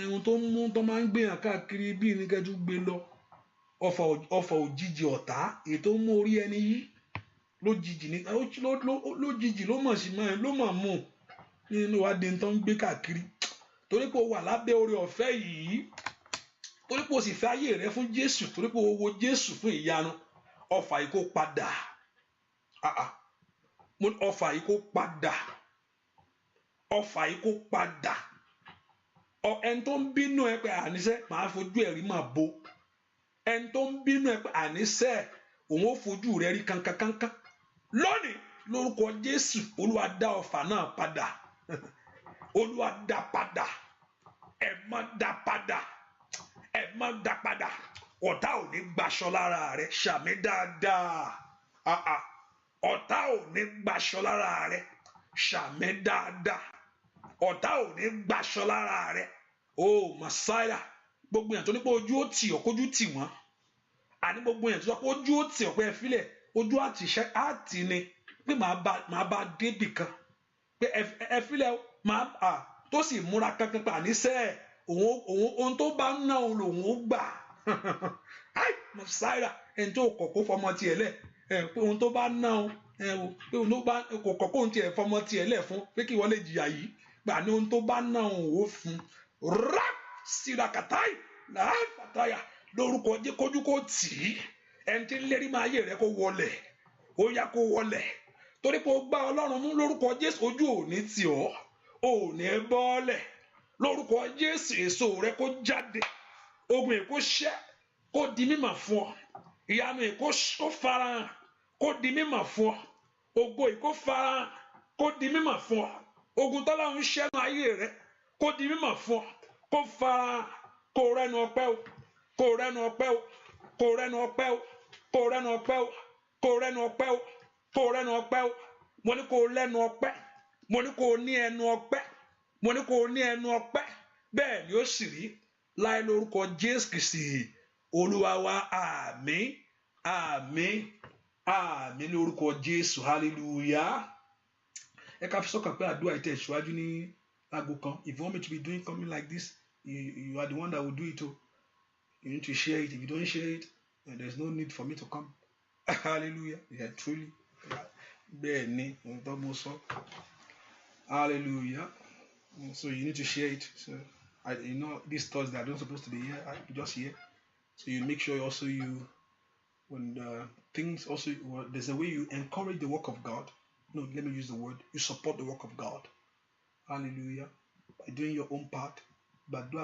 ohun tó mú tó máa ń gbéyàn káàkiri bí ní kẹjú gbé lọ ọfà òjijì ọ̀tá èyí tó mú orí ẹni yí lójijì ní lójijì ló mọ̀ sí mọ́ ló mọ̀ mú nínú adé tó ń gbé káàkiri torí pé o wà lábẹ́ oore ọ̀fẹ́ yìí torí pé o sì fẹ́ ayé rẹ fún Jésù torí pé o wo Jésù fún ìyanu ọfà yìí kó padà ọfà yìí kó padà ọfà yìí kó padà ẹni tó ń bínú ẹ pé àníṣe màá fojú ẹ rí màá bo ẹni tó ń bínú ẹ pé àníṣe òun ó fojú rẹ rí kankankankan lónìí lórúkọ Jésù Olúwa dá ọfà náà padà Olúwa dá padà ẹ má dá padà ẹ má dá padà ọ̀tá ò ní gbaṣọ lára rẹ ṣàmì dáadáa ọ̀tá ò ní gbaṣọ lára rẹ ṣàmì dáadáa ọ̀tá ò ní gbaṣọ lára rẹ Màsáyà gbogbo èèyàn tó ní pé ojú ó tì ọ́ kójú tì wọ́n àní gbogbo èèyàn tó sọ pé ojú ó tì ọ́ pé ẹ filẹ̀ ojú àtìṣẹ́ àtì ni pé màá bá débì kan pé ẹ filẹ̀ tó sì múra kankan pé àníṣe ohun tó bá ná òun lòun ó gbà Màsáyà ẹni tó kọ̀kọ́ fọmọ tiẹ̀ lẹ̀ pé ohun tó bá ná òun pé ohun tó bá kọ̀kọ́ ohun tiẹ̀ fọmọ tiẹ̀ lẹ̀ fún pé kí wọ́n lè jìyà yìí gbà ní ohun tó bá ná òun ó fún rap sírakatáì láàfàtáyà lórúkọ jẹ́ kójú kó tì í ẹni tí ń lérí máa yé rẹ kó wọlẹ̀ ó yá kó wọlẹ̀ torí pé ó gbá Ọlọ́run mú lórúkọ Jésù ojú ò ní tì ọ́ ò ní bọ́ọ̀lẹ̀ lórúkọ Jésù èso rẹ kó jáde ogun èkó ṣẹ́ kó di mímọ̀ fún ọ ìyanu èkó farahàn kó di mímọ̀ fún ọ ògo èkó farahàn kó di mímọ̀ fún ọ ogun tọ́lọ́run ṣẹ́nu ayé rẹ kó di mímọ̀ fún ọ kó farahàn kó rẹ́nu ọpẹ́ o kó rẹ́nu ọpẹ́ o kó rẹ́nu ọpẹ́ o kó rẹ́nu ọpẹ́ o kó rẹ́nu ọpẹ́ o kó rẹ́nu ọpẹ́ o mo ní kó lẹ́nu ọpẹ́ mo ní kó ní ẹnu ọpẹ́ mo ní kó ní ẹnu ọpẹ́ bẹ́ẹ̀ ni ó sì rí láì lórúkọ Jésù Kristi Olúwa wa àmín àmín àmín lórúkọ Jésù hallelujah ẹ ká fi sọ́kàn pé àdúrà ìtẹ̀síwájú ní aago kan if you want me to be doing something like this you are the one that will do it o you need to share it if you don't share it there is no need for me to come hallelujah yeah truly bẹ́ẹ̀ ni ohun mo sọ hallelujah so you need to share it so you know these thoughts that are not supposed to be here I just here so you make sure also you when things also there's a way you encourage the work of God. No, let me use the word. You support the work of God. Hallelujah. By doing your own part. But do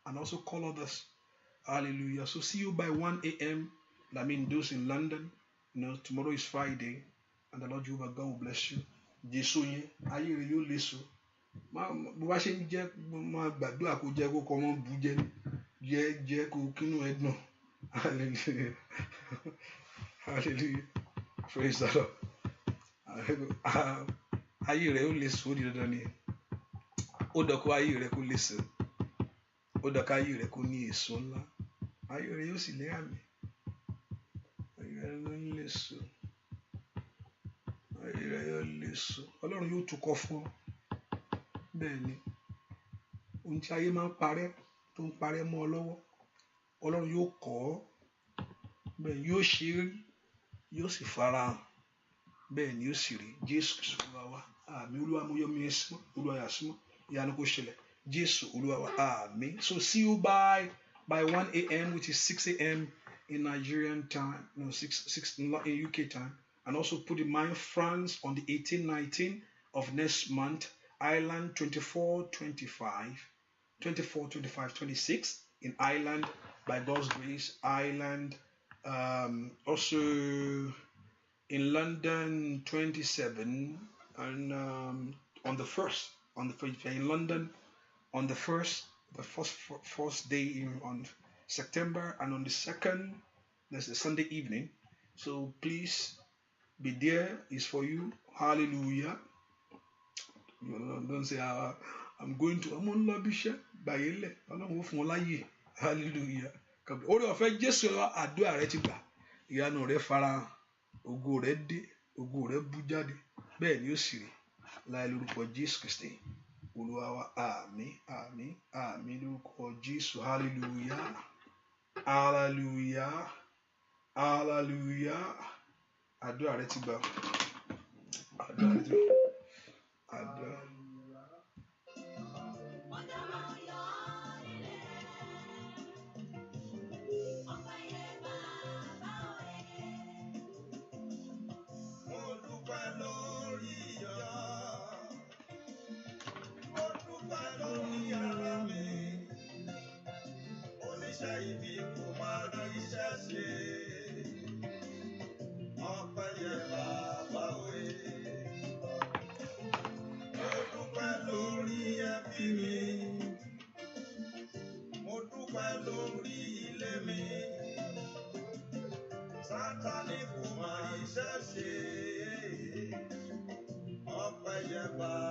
and also call others. Hallelujah. So see you by 1 a.m. I mean those in London. You know, tomorrow is Friday. And the Lord Jehovah God will bless you. Jesuye, aye you listen. Bó ṣe ń jẹ́ máa gbàdúrà kó jẹ́ kó kọ́ mọ́ bú jẹ́ kó kínú ẹ̀ dùn. Hallelujah. Hallelujah. Praise the Lord. Ayé rẹ̀ ó lè sùn ó di dandan ni. Ó dọ̀kọ́ ayé rẹ̀ kó lè sùn. Ó dọ̀kọ́ ayé rẹ̀ kó ní èso ńlá. Ayé rẹ̀ yóò sì ní àmì. Ayé rẹ̀ ló ń lè sùn. Ayé rẹ̀ yóò lè sùn. Ọlọ́run yóò tukọ̀ fún ọ. Bẹ́ẹ̀ ni. Ohun tí ayé máa ń parẹ́ tó ń parẹ́ mọ́ ọ lọ́wọ́. Ọlọ́run yóò kọ́ ọ. Bẹ́ẹ̀ yóò ṣe é rí. Yóò sì farahàn bẹ́ẹ̀ ni yóò sì rí Jésù Olúwa wa àmín Olúwa mú yọmí ẹsùn Olúwa yà súnmọ́ ìyanu kó ṣẹlẹ̀ Jésù Olúwa wa àmín. So see you by 1 a.m. which is 6 a.m. in Nigerian time, no 6 in UK time, and also put in mind France on the 18-19 of next month, Ireland 24-25, 26 in Ireland by God's grace, Ireland. Also in London 27 and on the first in London on the first day on September, and on the second there's a Sunday evening, so please be there. Is for you. Hallelujah. Don't say I'm going to ọmọ ńlọ bí iṣẹ́ gbàyè lẹ̀ ọlọ́run ó fún ọ láyè hallelujah orí ọ̀fẹ́ Jésù àdúrà rẹ ti gbà ìyanu rẹ farahàn ògo rẹ dé ògo rẹ bú jáde bẹ́ẹ̀ ni ó sì rí láì lórúkọ Jésù Kristi Olúwa wa àmín àmín àmín lórúkọ Jésù hallelujah hallelujah hallelujah àdúrà rẹ ti gbà àdúrà rẹ ti gbà àdúrà. Ibi kò máa rí iṣẹ́ ṣe, ọpẹ́ yẹ bàbá òye. Mo dúpẹ́ lórí ẹbí mi, mo dúpẹ́ lórí ilé mi. Sátánì kò máa rí iṣẹ́ ṣe, ọpẹ́ yẹ bàbá.